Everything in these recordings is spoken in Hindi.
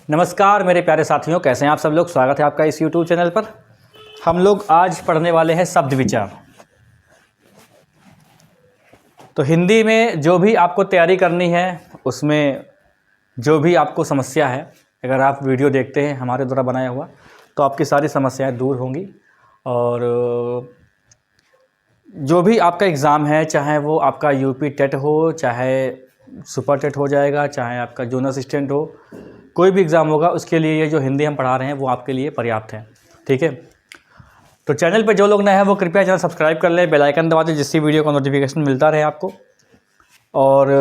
नमस्कार मेरे प्यारे साथियों, कैसे हैं आप सब लोग। स्वागत है आपका इस YouTube चैनल पर। हम लोग आज पढ़ने वाले हैं शब्द विचार। तो हिंदी में जो भी आपको तैयारी करनी है, उसमें जो भी आपको समस्या है, अगर आप वीडियो देखते हैं हमारे द्वारा बनाया हुआ, तो आपकी सारी समस्याएं दूर होंगी। और जो भी आपका एग्ज़ाम है, चाहे वो आपका यूपी टेट हो, चाहे सुपर टेट हो जाएगा, चाहे आपका जून असिस्टेंट हो, कोई भी एग्ज़ाम होगा, उसके लिए ये जो हिंदी हम पढ़ा रहे हैं वो आपके लिए पर्याप्त है। ठीक है। तो चैनल पे जो लोग नए हैं वो कृपया चैनल सब्सक्राइब कर लें, बेल आइकन दबा दें, जिससे वीडियो का नोटिफिकेशन मिलता रहे आपको। और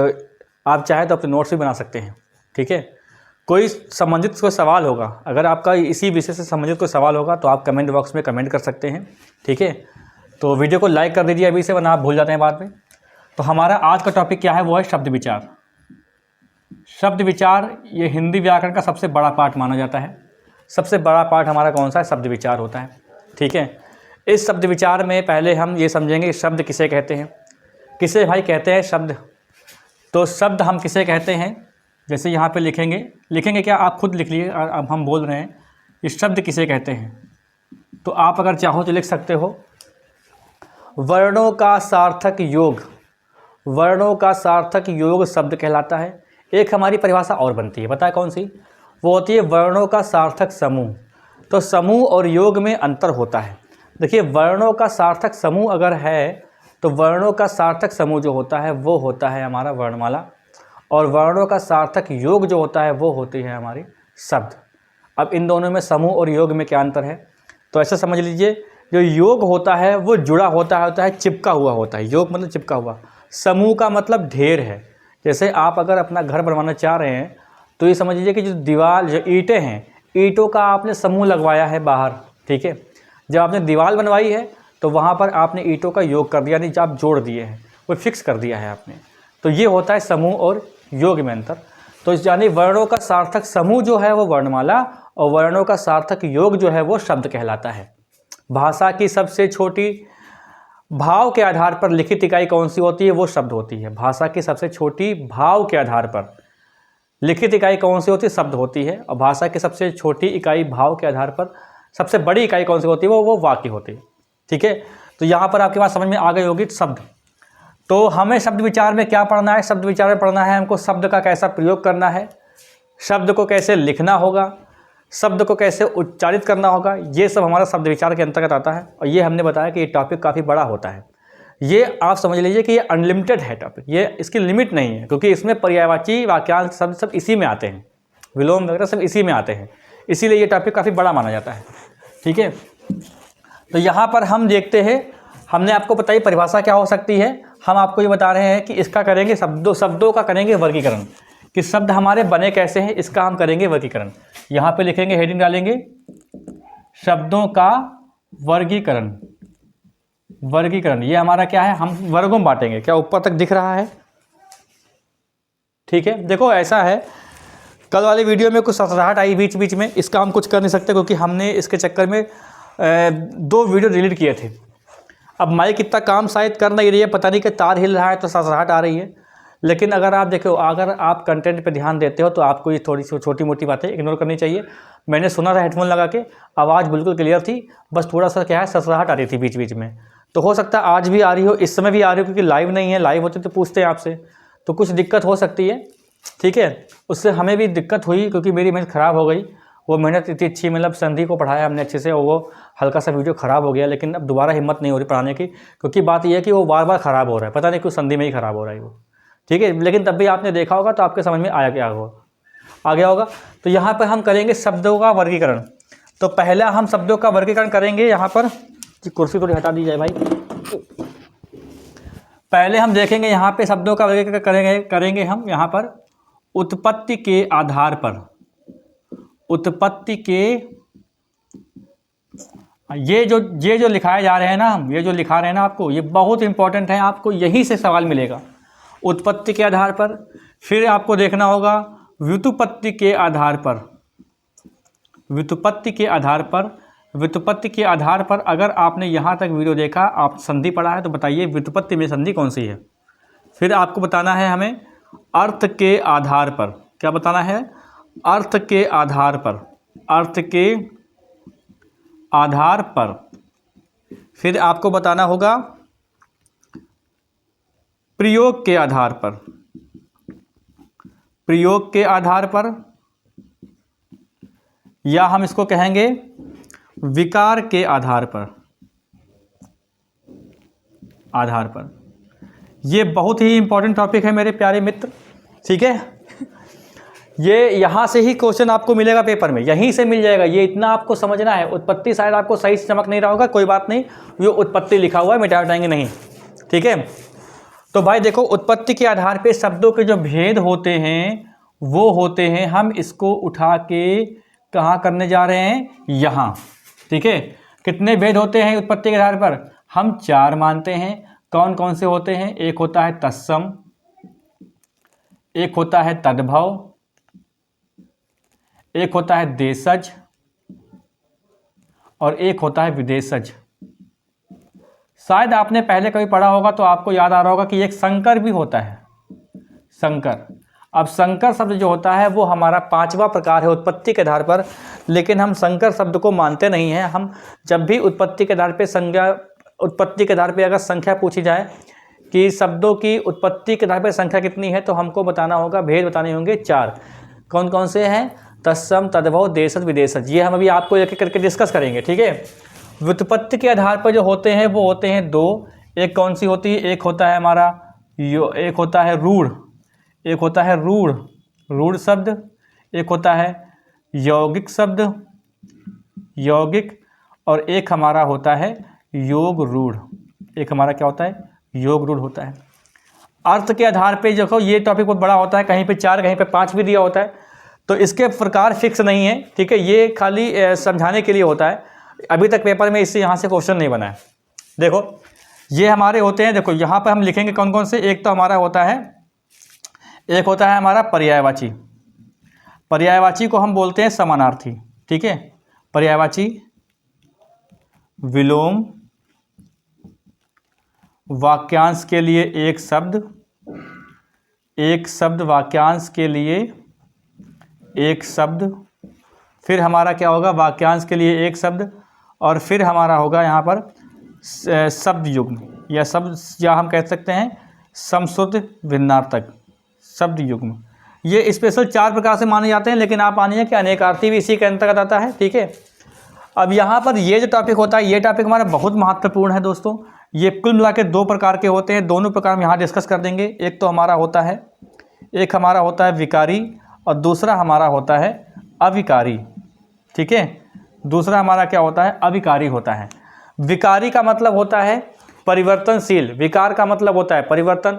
आप चाहें तो अपने नोट्स भी बना सकते हैं। ठीक है। कोई संबंधित कोई सवाल होगा, अगर आपका इसी विषय से संबंधित कोई सवाल होगा तो आप कमेंट बॉक्स में कमेंट कर सकते हैं। ठीक है। तो वीडियो को लाइक कर दीजिए अभी से, वरना आप भूल जाते हैं बाद में। तो हमारा आज का टॉपिक क्या है, वो है शब्द विचार। शब्द विचार ये हिंदी व्याकरण का सबसे बड़ा पार्ट माना जाता है। सबसे बड़ा पार्ट हमारा कौन सा है? शब्द विचार होता है। ठीक है। इस शब्द विचार में पहले हम ये समझेंगे शब्द किसे कहते हैं। किसे भाई कहते हैं शब्द? तो शब्द हम किसे कहते हैं, जैसे यहाँ पे लिखेंगे क्या, आप खुद लिख लिए। अब हम बोल रहे हैं इस शब्द किसे कहते हैं, तो आप अगर चाहो तो लिख सकते हो, वर्णों का सार्थक योग। वर्णों का सार्थक योग शब्द कहलाता है। एक हमारी परिभाषा और बनती है, पता है कौन सी? वो होती है वर्णों का सार्थक समूह। तो समूह और योग में अंतर होता है। देखिए, वर्णों का सार्थक समूह अगर है तो वर्णों का सार्थक समूह जो होता है वो होता है हमारा वर्णमाला, और वर्णों का सार्थक योग जो होता है वो होती है हमारी शब्द। अब इन दोनों में समूह और योग में क्या अंतर है? तो ऐसा समझ लीजिए, जो योग होता है वो जुड़ा होता है, चिपका हुआ होता है। योग मतलब चिपका हुआ। समूह का मतलब ढेर है। जैसे आप अगर अपना घर बनवाना चाह रहे हैं तो ये समझ लीजिए कि जो दीवार, जो ईंटें हैं, ईंटों का आपने समूह लगवाया है बाहर। ठीक है। जब आपने दीवार बनवाई है तो वहाँ पर आपने ईंटों का योग कर दिया, नहीं जब आप जोड़ दिए हैं, वो फिक्स कर दिया है आपने। तो ये होता है समूह और योग में अंतर। तो यानी वर्णों का सार्थक समूह जो है वो वर्णमाला, और वर्णों का सार्थक योग जो है वो शब्द कहलाता है। भाषा की सबसे छोटी भाव के आधार पर लिखित इकाई कौन सी होती है? वो शब्द होती है। भाषा की सबसे छोटी भाव के आधार पर लिखित इकाई कौन सी होती है? शब्द होती है। और भाषा की सबसे छोटी इकाई भाव के आधार पर सबसे बड़ी इकाई कौन सी होती है? वो वाक्य होती है। ठीक है। तो यहाँ पर आपके पास समझ में आ गई होगी शब्द। तो हमें शब्द विचार में क्या पढ़ना है? शब्द विचार में पढ़ना है हमको शब्द का कैसा प्रयोग करना है, शब्द को कैसे लिखना होगा, शब्द को कैसे उच्चारित करना होगा। ये सब हमारा शब्द विचार के अंतर्गत आता है। और ये हमने बताया कि ये टॉपिक काफ़ी बड़ा होता है। ये आप समझ लीजिए कि ये अनलिमिटेड है टॉपिक, ये इसकी लिमिट नहीं है, क्योंकि इसमें पर्यायवाची वाक्यांश शब्द सब इसी में आते हैं, विलोम वगैरह सब इसी में आते हैं। इसीलिए ये टॉपिक काफ़ी बड़ा माना जाता है। ठीक है। तो यहाँ पर हम देखते हैं, हमने आपको बताई परिभाषा क्या हो सकती है। हम आपको ये बता रहे हैं कि इसका करेंगे शब्दों का करेंगे वर्गीकरण, कि शब्द हमारे बने कैसे हैं, इसका हम करेंगे वर्गीकरण। यहाँ पे लिखेंगे, हेडिंग डालेंगे, शब्दों का वर्गीकरण। वर्गीकरण ये हमारा क्या है, हम वर्गों में बांटेंगे। क्या ऊपर तक दिख रहा है? ठीक है। देखो ऐसा है, कल वाली वीडियो में कुछ ससराहट आई बीच बीच में, इसका हम कुछ कर नहीं सकते, क्योंकि हमने इसके चक्कर में 2 वीडियो डिलीट किए थे। अब माइक इतना काम शायद कर नहीं रही है, पता नहीं कि तार हिल रहा है तो ससराहट आ रही है। लेकिन अगर आप देखो, अगर आप कंटेंट पे ध्यान देते हो तो आपको ये थोड़ी सी छोटी मोटी बातें इग्नोर करनी चाहिए। मैंने सुना था हेडफोन लगा के, आवाज़ बिल्कुल क्लियर थी, बस थोड़ा सा क्या है, ससराहट आ रही थी बीच बीच में। तो हो सकता है आज भी आ रही हो, इस समय भी आ रही हो, क्योंकि लाइव नहीं है। लाइव होते तो पूछते हैं आपसे, तो कुछ दिक्कत हो सकती है। ठीक है। उससे हमें भी दिक्कत हुई, क्योंकि मेरी मेहनत ख़राब हो गई। वो मेहनत इतनी अच्छी, मतलब संधि को पढ़ाया हमने अच्छे से, और वो हल्का सा वीडियो ख़राब हो गया। लेकिन अब दोबारा हिम्मत नहीं हो रही पढ़ाने की, क्योंकि बात यह है कि वो बार बार ख़राब हो रहा है, पता नहीं क्यों संधि में ही ख़राब हो रहा है वो। ठीक है। लेकिन तब भी आपने देखा होगा तो आपके समझ में आ गया होगा। तो यहाँ पर हम करेंगे शब्दों का वर्गीकरण। तो पहला हम शब्दों का वर्गीकरण करेंगे। यहाँ पर कुर्सी थोड़ी हटा दी जाए भाई। पहले हम देखेंगे यहाँ पे शब्दों का वर्गीकरण करेंगे हम यहाँ पर उत्पत्ति के आधार पर। उत्पत्ति के, ये जो लिखाए जा रहे हैं ना, हम ये जो लिखा रहे हैं ना आपको, ये बहुत इंपॉर्टेंट है। आपको यहीं से सवाल मिलेगा, उत्पत्ति के आधार पर। फिर आपको देखना होगा व्युत्पत्ति के आधार पर। व्युत्पत्ति के आधार पर, व्युत्पत्ति के आधार पर अगर आपने यहाँ तक वीडियो देखा, आप संधि पढ़ा है, तो बताइए व्युत्पत्ति में संधि कौन सी है। फिर आपको बताना है हमें अर्थ के आधार पर। क्या बताना है? अर्थ के आधार पर, अर्थ के आधार पर। फिर आपको बताना होगा प्रयोग के आधार पर, प्रयोग के आधार पर, या हम इसको कहेंगे विकार के आधार पर, आधार पर। ये बहुत ही इंपॉर्टेंट टॉपिक है मेरे प्यारे मित्र, ठीक है। ये यहाँ से ही क्वेश्चन आपको मिलेगा पेपर में, यहीं से मिल जाएगा। ये इतना आपको समझना है। उत्पत्ति शायद आपको सही से चमक नहीं रहा होगा, कोई बात नहीं, ये उत्पत्ति लिखा हुआ है, मिटा उटाएंगे नहीं, ठीक है। तो भाई देखो, उत्पत्ति के आधार पे शब्दों के जो भेद होते हैं वो होते हैं, हम इसको उठा के कहाँ करने जा रहे हैं, यहाँ, ठीक है। कितने भेद होते हैं उत्पत्ति के आधार पर? हम 4 मानते हैं। कौन कौन से होते हैं? एक होता है तत्सम, एक होता है तद्भव, एक होता है देशज और एक होता है विदेशज। शायद आपने पहले कभी पढ़ा होगा तो आपको याद आ रहा होगा कि एक संकर भी होता है, संकर। अब संकर शब्द जो होता है वो हमारा 5वां प्रकार है उत्पत्ति के आधार पर, लेकिन हम संकर शब्द को मानते नहीं हैं। हम जब भी उत्पत्ति के आधार पे संज्ञा, उत्पत्ति के आधार पे अगर संख्या पूछी जाए कि शब्दों की उत्पत्ति के आधार पर संख्या कितनी है, तो हमको बताना होगा, भेद बताने होंगे 4। कौन कौन से हैं? तत्सम, तद्भव, देशज, विदेशज। ये हम अभी आपको एक एक करके डिस्कस करेंगे, ठीक है। व्युत्पत्ति के आधार पर जो होते हैं वो होते हैं 2। एक कौन सी होती है? एक होता है हमारा एक होता है रूढ़, एक होता है रूढ़, रूढ़ शब्द, एक होता है यौगिक शब्द, यौगिक, और एक हमारा होता है योग रूढ़। एक हमारा क्या होता है? योग रूढ़ होता है। अर्थ के आधार पे देखो, ये टॉपिक बहुत बड़ा होता है, कहीं पे 4 कहीं पे 5 भी दिया होता है, तो इसके प्रकार फिक्स नहीं है, ठीक है। ये खाली समझाने के लिए होता है। अभी तक पेपर में इससे यहाँ से क्वेश्चन नहीं बना है। देखो ये हमारे होते हैं, देखो यहाँ पर हम लिखेंगे कौन कौन से। एक तो हमारा होता है, एक होता है हमारा पर्यायवाची। पर्यायवाची को हम बोलते हैं समानार्थी, ठीक है। पर्यायवाची, विलोम, वाक्यांश के लिए एक शब्द, एक शब्द वाक्यांश के लिए एक शब्द, फिर हमारा क्या होगा? वाक्यांश के लिए एक शब्द, और फिर हमारा होगा यहाँ पर शब्द युग्म, या शब्द, या हम कह सकते हैं समश्रुत भिन्नार्थक, शब्द युग्म। ये स्पेशल 4 प्रकार से माने जाते हैं, लेकिन आप मानिए कि अनेकार्थी भी इसी के अंतर्गत आता है, ठीक है। अब यहाँ पर ये जो टॉपिक होता है, ये टॉपिक हमारा बहुत महत्वपूर्ण है दोस्तों। ये कुल मिला के 2 प्रकार के होते हैं, दोनों प्रकार हम यहाँ डिस्कस कर देंगे। एक तो हमारा होता है, एक हमारा होता है विकारी, और दूसरा हमारा होता है अविकारी, ठीक है। दूसरा हमारा क्या होता है? अविकारी होता है। विकारी का मतलब होता है परिवर्तनशील, विकार का मतलब होता है परिवर्तन।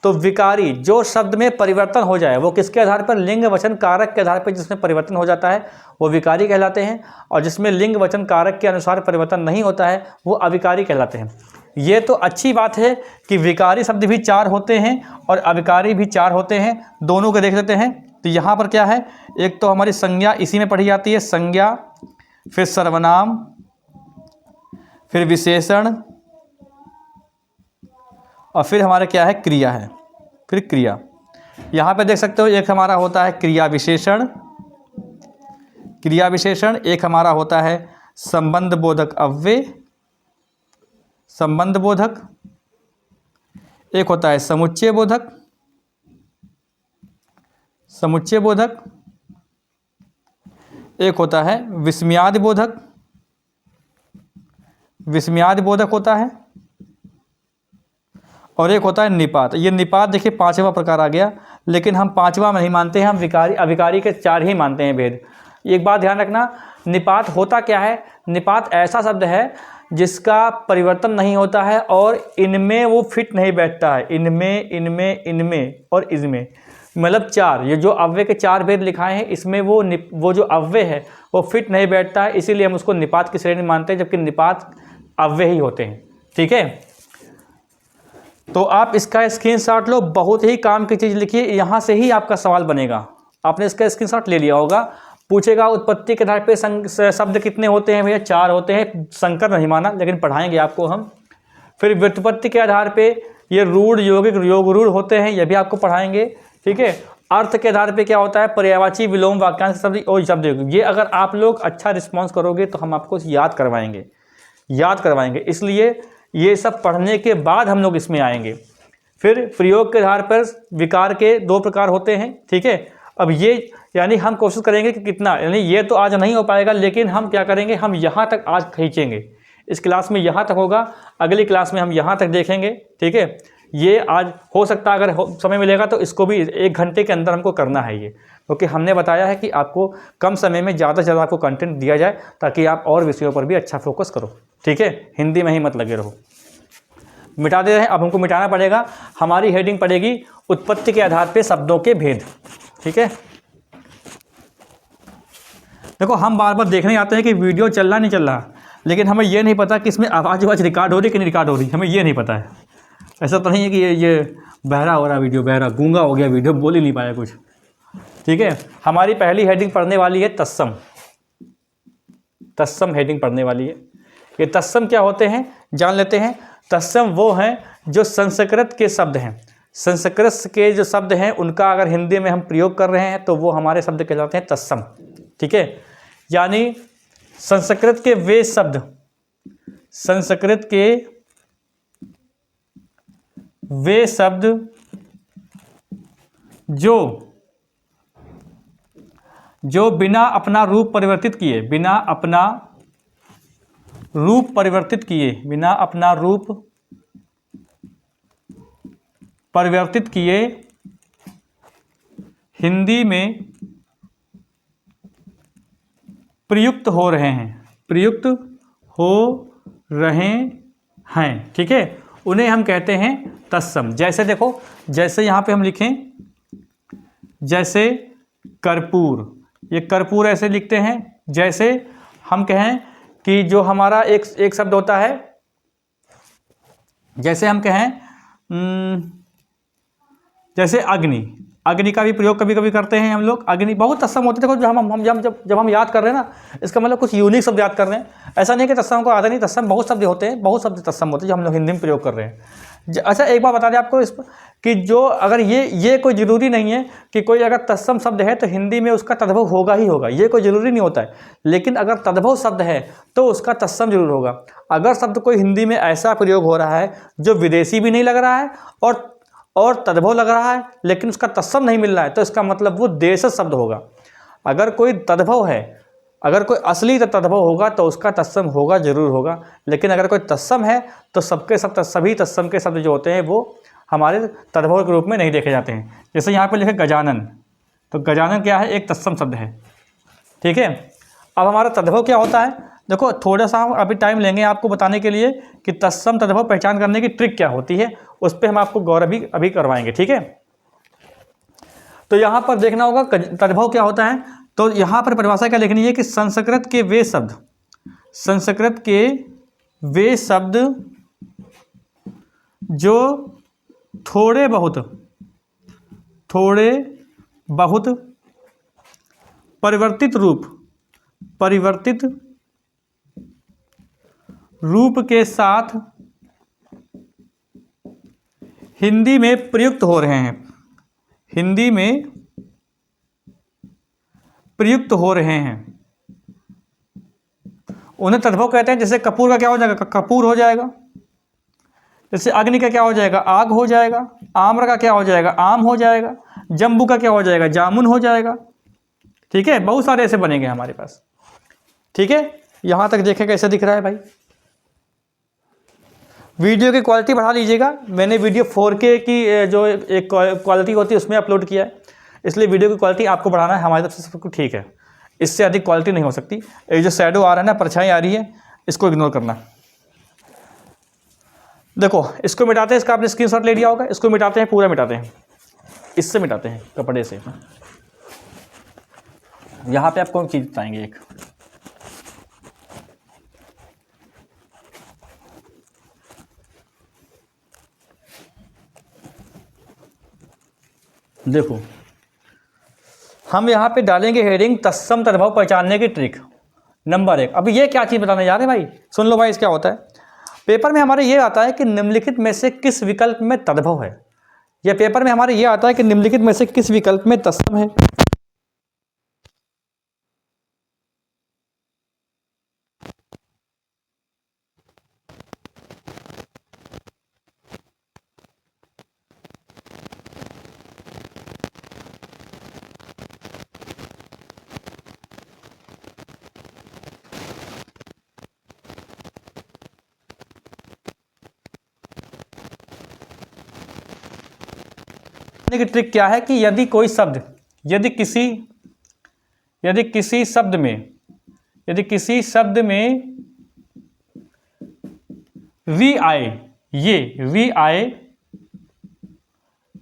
तो विकारी, जो शब्द में परिवर्तन हो जाए, वो किसके आधार पर? लिंग वचन कारक के आधार पर जिसमें परिवर्तन हो जाता है वो विकारी कहलाते हैं, और जिसमें लिंग वचन कारक के अनुसार परिवर्तन नहीं होता है वो अविकारी कहलाते हैं। ये तो अच्छी बात है कि विकारी शब्द भी 4 होते हैं और अविकारी भी 4 होते हैं, दोनों को देख लेते हैं। तो यहाँ पर क्या है? एक तो हमारी संज्ञा इसी में पढ़ी जाती है, संज्ञा, फिर सर्वनाम, फिर विशेषण, और फिर हमारा क्या है? क्रिया है, फिर क्रिया। यहाँ पे देख सकते हो, एक हमारा होता है क्रिया विशेषण, क्रिया विशेषण। एक हमारा होता है संबंध बोधक अव्यय, संबंध बोधक। एक होता है समुच्चय बोधक, समुच्चय बोधक। एक होता है विस्मयादि बोधक, विस्मयादि बोधक होता है। और एक होता है निपात। ये निपात देखिए 5वां प्रकार आ गया, लेकिन हम 5वां नहीं मानते हैं, हम विकारी अविकारी के 4 ही मानते हैं भेद। एक बात ध्यान रखना, निपात होता क्या है? निपात ऐसा शब्द है जिसका परिवर्तन नहीं होता है और इनमें वो फिट नहीं बैठता है, इनमें, इनमें, इनमें और इसमें, मतलब 4। ये जो अव्यय के 4 भेद लिखाए हैं, इसमें वो जो अव्यय है वो फिट नहीं बैठता है, इसीलिए हम उसको निपात की श्रेणी मानते हैं, जबकि निपात अव्यय ही होते हैं, ठीक है। तो आप इसका स्क्रीनशॉट लो, बहुत ही काम की चीज़ लिखिए, यहाँ से ही आपका सवाल बनेगा। आपने इसका स्क्रीनशॉट ले लिया होगा। पूछेगा उत्पत्ति के आधार पे शब्द कितने होते हैं? भैया 4 होते हैं, संकर नहीं माना, लेकिन पढ़ाएंगे आपको हम। फिर व्युत्पत्ति के आधार पे ये रूढ़, यौगिक, योग रूढ़ होते हैं, ये भी आपको पढ़ाएंगे, ठीक है। अर्थ के आधार पे क्या होता है, पर्यायवाची, विलोम, वाक्यांश शब्द और शब्द। ये अगर आप लोग अच्छा रिस्पॉन्स करोगे तो हम आपको याद करवाएंगे। इसलिए ये सब पढ़ने के बाद हम लोग इसमें आएंगे। फिर प्रयोग के आधार पर विकार के 2 प्रकार होते हैं, ठीक है। अब ये यानी हम कोशिश करेंगे कि कितना, यानी ये तो आज नहीं हो पाएगा, लेकिन हम क्या करेंगे, हम यहाँ तक आज खींचेंगे। इस क्लास में यहाँ तक होगा, अगली क्लास में हम यहाँ तक देखेंगे, ठीक है। ये आज हो सकता है, अगर समय मिलेगा तो इसको भी 1 घंटे के अंदर हमको करना है ये, क्योंकि हमने बताया है कि आपको कम समय में ज़्यादा से ज़्यादा आपको कंटेंट दिया जाए, ताकि आप और विषयों पर भी अच्छा फोकस करो, ठीक है। हिंदी में ही मत लगे रहो। मिटा दे रहे हैं, अब हमको मिटाना पड़ेगा। हमारी हेडिंग पड़ेगी उत्पत्ति के आधार पर शब्दों के भेद, ठीक है। देखो, हम बार बार देखने आते हैं कि वीडियो चल रहा नहीं चल रहा, लेकिन हमें ये नहीं पता कि इसमें आवाज़ रिकॉर्ड हो रही कि नहीं रिकॉर्ड हो रही, हमें ये नहीं पता है। ऐसा तो नहीं है कि ये बहरा हो रहा वीडियो, बहरा गूंगा हो गया वीडियो, बोल ही नहीं पाया कुछ, ठीक है। हमारी पहली हेडिंग पढ़ने वाली है तत्सम हेडिंग पढ़ने वाली है। ये तत्सम क्या होते हैं जान लेते हैं। तत्सम वो हैं जो संस्कृत के शब्द हैं। संस्कृत के जो शब्द हैं उनका अगर हिंदी में हम प्रयोग कर रहे हैं तो वो हमारे शब्द कहलाते हैं तत्सम, ठीक है। यानी संस्कृत के वे शब्द, संस्कृत के वे शब्द जो बिना अपना रूप परिवर्तित किए, बिना अपना रूप परिवर्तित किए हिंदी में प्रयुक्त हो रहे हैं, ठीक है। उन्हें हम कहते हैं तत्सम। जैसे देखो, जैसे यहाँ पे हम लिखें, जैसे कर्पूर, ये कर्पूर ऐसे लिखते हैं। जैसे हम कहें कि जो हमारा एक शब्द होता है, जैसे हम कहें जैसे अग्नि का भी प्रयोग कभी कभी करते हैं हम लोग। अग्नि बहुत तत्सम होते हैं। देखो, जब हम याद कर रहे हैं ना, इसका मतलब कुछ यूनिक शब्द याद कर रहे हैं। ऐसा नहीं कि तत्सम को आता नहीं, तत्सम बहुत शब्द होते हैं, बहुत शब्द तत्सम होते हैं जो हम लोग हिंदी में प्रयोग कर रहे हैं। अच्छा, एक बात बता दें आपको इस पर कि जो अगर ये कोई ज़रूरी नहीं है कि कोई अगर तत्सम शब्द है तो हिंदी में उसका तद्भव होगा ही होगा, ये कोई ज़रूरी नहीं होता है। लेकिन अगर तद्भव शब्द है तो उसका तत्सम जरूर होगा। अगर शब्द कोई हिंदी में ऐसा प्रयोग हो रहा है जो विदेशी भी नहीं लग रहा है और तद्भव लग रहा है, लेकिन उसका तत्सम नहीं मिल रहा है, तो इसका मतलब वो देशज शब्द होगा। अगर कोई तद्भव है, अगर कोई असली तद्भव होगा तो उसका तत्सम होगा, जरूर होगा। लेकिन अगर कोई तत्सम है तो सभी तत्सम के शब्द जो होते हैं वो हमारे तद्भव के रूप में नहीं देखे जाते हैं। जैसे यहाँ पे लिखे गजानन, तो गजानन क्या है, एक तत्सम शब्द है, ठीक है। अब हमारा तद्भव क्या होता है, देखो थोड़ा सा हम अभी टाइम लेंगे आपको बताने के लिए कि तत्सम तद्भव पहचान करने की ट्रिक क्या होती है, उस पर हम आपको गौर अभी करवाएंगे, ठीक है। तो यहाँ पर देखना होगा तद्भव क्या होता है। तो यहाँ पर परिभाषा क्या लिखनी है कि संस्कृत के वे शब्द जो थोड़े बहुत परिवर्तित रूप के साथ हिंदी में प्रयुक्त हो रहे हैं, उन्हें तद्भव कहते हैं। जैसे कपूर का क्या हो जाएगा, कपूर हो जाएगा। जैसे अग्नि का क्या हो जाएगा, आग हो जाएगा। आम्र का क्या हो जाएगा, आम हो जाएगा। जम्बू का क्या हो जाएगा, जामुन हो जाएगा, ठीक है। बहुत सारे ऐसे बनेंगे हमारे पास, ठीक है। यहां तक देखें कैसे दिख रहा है भाई। वीडियो की क्वालिटी बढ़ा लीजिएगा। मैंने वीडियो 4K की जो एक क्वालिटी होती है उसमें अपलोड किया है, इसलिए वीडियो की क्वालिटी आपको बढ़ाना है, हमारी तरफ से सब कुछ ठीक है। इससे अधिक क्वालिटी नहीं हो सकती। ये जो शैडो आ रहा है ना, परछाई आ रही है, इसको इग्नोर करना। देखो, इसको मिटाते हैं, इसका आपने स्क्रीनशॉट ले लिया होगा। इसको मिटाते हैं, पूरा मिटाते हैं, इससे मिटाते हैं, कपड़े से। यहाँ पे आपको चीज़ बताएंगे एक, देखो हम यहाँ पे डालेंगे हेडिंग तत्सम तद्भव पहचानने की ट्रिक नंबर 1। अभी ये क्या चीज़ बताने जा रहे हैं भाई, सुन लो भाई। क्या होता है पेपर में हमारे ये आता है कि निम्नलिखित में से किस विकल्प में तद्भव है। या पेपर में हमारे ये आता है कि निम्नलिखित में से किस विकल्प में तत्सम है। की ट्रिक क्या है कि यदि कोई शब्द यदि किसी शब्द में वी आए, ये वी आए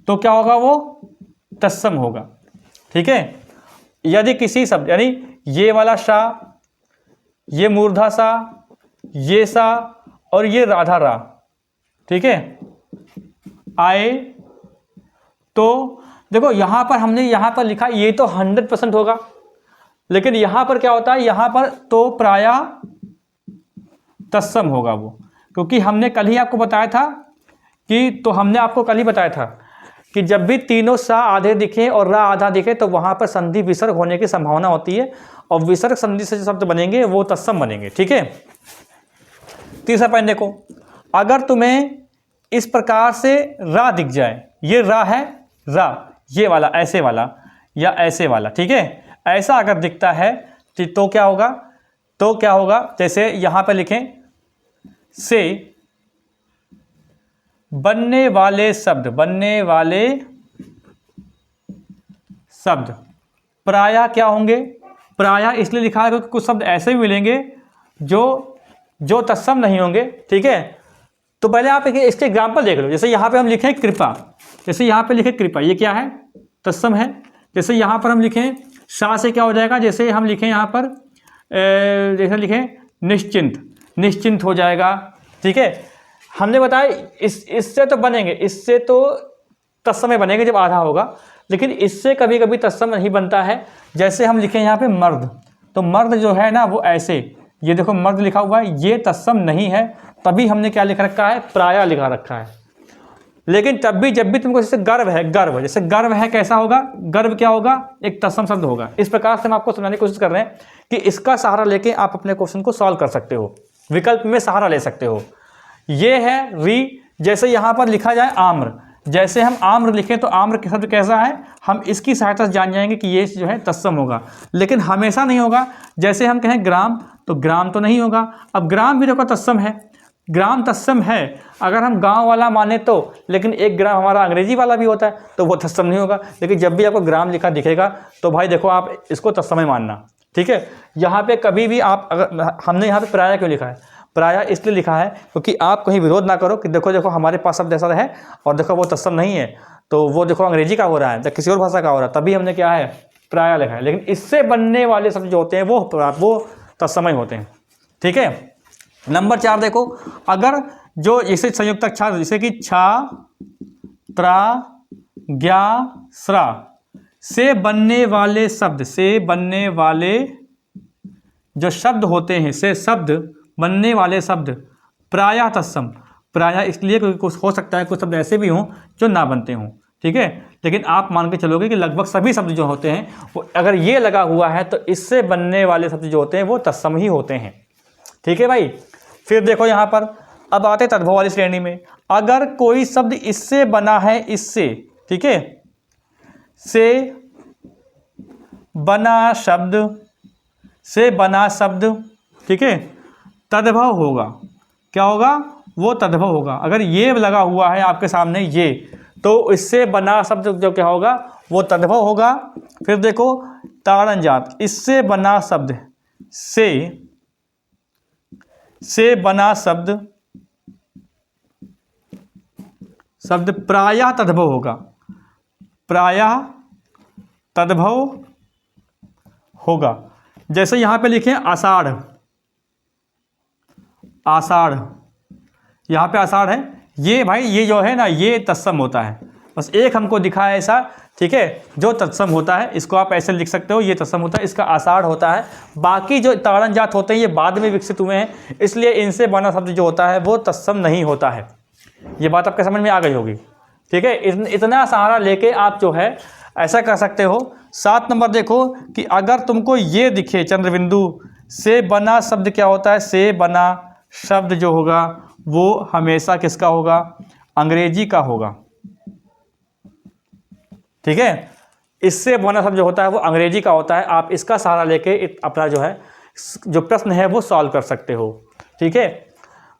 तो क्या होगा, वो तत्सम होगा। ठीक है, यदि किसी शब्द यानी ये वाला सा, ये मूर्धा सा, ये सा और ये राधा रा, ठीक है, आए तो देखो यहां पर हमने यहां पर लिखा ये तो 100% होगा, लेकिन यहां पर क्या होता है, यहां पर तो प्रायः तत्सम होगा वो, क्योंकि हमने कल ही आपको बताया था हमने आपको कल ही बताया था कि जब भी तीनों सा आधे दिखे और रा आधा दिखे तो वहां पर संधि विसर्ग होने की संभावना होती है, और विसर्ग संधि से जो शब्द बनेंगे वो तत्सम बनेंगे। ठीक है, तीसरा पॉइंट देखो, अगर तुम्हें इस प्रकार से रा दिख जाए, ये रा है, रा ये वाला ऐसे वाला या ऐसे वाला, ठीक है, ऐसा अगर दिखता है तो क्या होगा, जैसे यहां पर लिखें से बनने वाले शब्द प्रायः क्या होंगे, प्रायः इसलिए लिखा है क्योंकि कुछ शब्द ऐसे भी मिलेंगे जो तत्सम नहीं होंगे। ठीक है, तो पहले आप इसके एग्जाम्पल देख लो। जैसे यहाँ पे हम लिखें कृपा, जैसे यहाँ पे लिखें कृपा, ये क्या है, तत्सम है। जैसे यहाँ पर हम लिखें सा से क्या हो जाएगा, जैसे हम लिखें यहाँ पर जैसे लिखें निश्चिंत हो जाएगा। ठीक है, हमने बताया इससे तो बनेंगे, इससे तो तत्सम बनेंगे जब आधा होगा, लेकिन इससे कभी कभी तत्सम नहीं बनता है। जैसे हम लिखें यहाँ पे मर्द, तो मर्द जो है ना वो ऐसे, ये देखो मर्द लिखा हुआ है, ये तत्सम नहीं है, तभी हमने क्या लिख रखा है, प्रायः लिखा रखा है। लेकिन तब भी जब भी तुमको जैसे गर्व है, जैसे गर्व है कैसा होगा, गर्व क्या होगा, एक तत्सम शब्द होगा। इस प्रकार से हम आपको समझाने की कोशिश कर रहे हैं कि इसका सहारा लेके आप अपने क्वेश्चन को सॉल्व कर सकते हो, विकल्प में सहारा ले सकते हो। ये है री, जैसे यहाँ पर लिखा जाए आम्र, जैसे हम आम्र लिखें तो आम्र का शब्द कैसा है, हम इसकी सहायता से जान जाएंगे कि ये जो है तत्सम होगा, लेकिन हमेशा नहीं होगा। जैसे हम कहें ग्राम, तो ग्राम तो नहीं होगा। अब ग्राम भी देखो तत्सम है, ग्राम तत्सम है अगर हम गांव वाला माने तो, लेकिन एक ग्राम हमारा अंग्रेजी वाला भी होता है तो वो तत्सम नहीं होगा। लेकिन जब भी आपको ग्राम लिखा दिखेगा तो भाई देखो आप इसको तत्सम ही मानना। ठीक है, यहाँ पे कभी भी आप अगर, हमने यहाँ पे प्रायः क्यों लिखा है, प्रायः इसलिए लिखा है क्योंकि आप कहीं विरोध ना करो कि देखो हमारे पास शब्द ऐसा है और देखो वो तत्सम नहीं है, तो वो देखो अंग्रेजी का हो रहा है या किसी और भाषा का हो रहा है, तभी हमने क्या है प्रायः लिखा है। लेकिन इससे बनने वाले शब्द जो होते हैं वो तत्समय होते हैं। ठीक है, नंबर 4 देखो, अगर जो जैसे संयुक्तक छा, जैसे कि छा, त्रा, ज्ञा, स्रा से बनने वाले जो शब्द होते हैं, से शब्द बनने वाले शब्द प्रायः तत्सम, प्रायः इसलिए क्योंकि कुछ हो सकता है कुछ शब्द ऐसे भी हों जो ना बनते हों। ठीक है, लेकिन आप मान के चलोगे कि लगभग सभी शब्द जो होते हैं वो अगर ये लगा हुआ है तो इससे बनने वाले शब्द जो होते हैं वो तत्सम ही होते हैं। ठीक है भाई, फिर देखो यहाँ पर अब आते हैं तद्भव वाली श्रेणी में। अगर कोई शब्द इससे बना है, इससे, ठीक है, से बना शब्द, ठीक है, तद्भव होगा। क्या होगा, वो तद्भव होगा। अगर ये लगा हुआ है आपके सामने ये, तो इससे बना शब्द जो क्या होगा, वो तद्भव होगा। फिर देखो ताड़न जात, इससे बना शब्द, से बना शब्द प्रायः तद्भव होगा, प्रायः तद्भव होगा। जैसे यहाँ पे लिखें आषाढ़, यहाँ पे आषाढ़ है, ये भाई ये जो है ना ये तत्सम होता है, बस एक हमको दिखा है ऐसा, ठीक है, जो तत्सम होता है इसको आप ऐसे लिख सकते हो, ये तत्सम होता है, इसका आषाढ़ होता है। बाकी जो ताड़न जात होते हैं ये बाद में विकसित हुए हैं, इसलिए इनसे बना शब्द जो होता है वो तत्सम नहीं होता है। ये बात आपके समझ में आ गई होगी। ठीक है, इतना सहारा लेके आप जो है ऐसा कर सकते हो। 7 नंबर देखो कि अगर तुमको ये दिखे चंद्रबिंदु से बना शब्द क्या होता है, से बना शब्द जो होगा वो हमेशा किसका होगा, अंग्रेजी का होगा। ठीक है, इससे बना शब्द जो होता है वो अंग्रेजी का होता है। आप इसका सहारा लेके अपना जो है जो प्रश्न है वो सॉल्व कर सकते हो। ठीक है,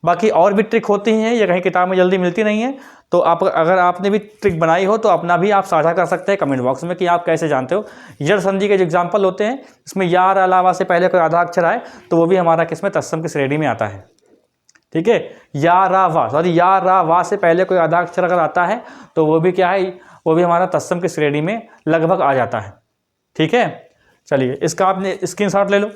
बाकी और भी ट्रिक होती हैं, ये कहीं किताब में जल्दी मिलती नहीं है, तो आप अगर आपने भी ट्रिक बनाई हो तो अपना भी आप साझा कर सकते हैं कमेंट बॉक्स में कि आप कैसे जानते हो। जड़ संधि के जो एग्जाम्पल होते हैं इसमें या र अलावा से पहले कोई आधा अक्षर आए तो वो भी हमारा किसमें तत्सम की श्रेणी में आता है। ठीक है, या रा वा, सॉरी या रा वा से पहले कोई आधा अक्षर अगर आता है तो वो भी क्या है, वो भी हमारा तत्सम की श्रेणी में लगभग आ जाता है। ठीक है, चलिए इसका आपने स्क्रीनशॉट ले लो।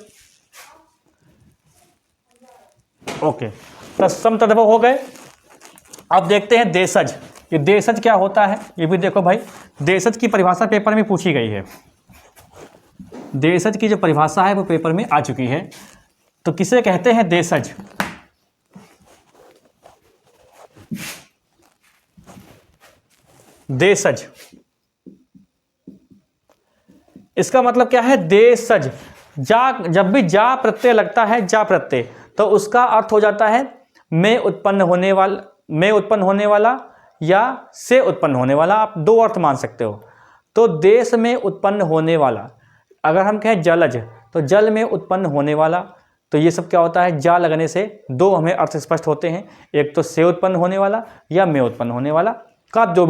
ओके, तत्सम तद्भव हो गए। अब देखते हैं देशज। ये देशज क्या होता है ये भी देखो भाई, देशज की परिभाषा पेपर में पूछी गई है। देशज की जो परिभाषा है वो पेपर में आ चुकी है। तो किसे कहते हैं देशज? देशज, इसका मतलब क्या है, देशज। जा, जब भी जा प्रत्यय लगता है, जा प्रत्यय, तो उसका अर्थ हो जाता है में उत्पन्न होने वाला, में उत्पन्न होने वाला या से उत्पन्न होने वाला। आप दो अर्थ मान सकते हो। तो देश में उत्पन्न होने वाला, अगर हम कहें जलज तो जल में उत्पन्न होने वाला, तो ये सब क्या होता है, जा लगने से दो हमें अर्थ स्पष्ट होते हैं, एक तो से उत्पन्न होने वाला या में उत्पन्न होने वाला, का आप जो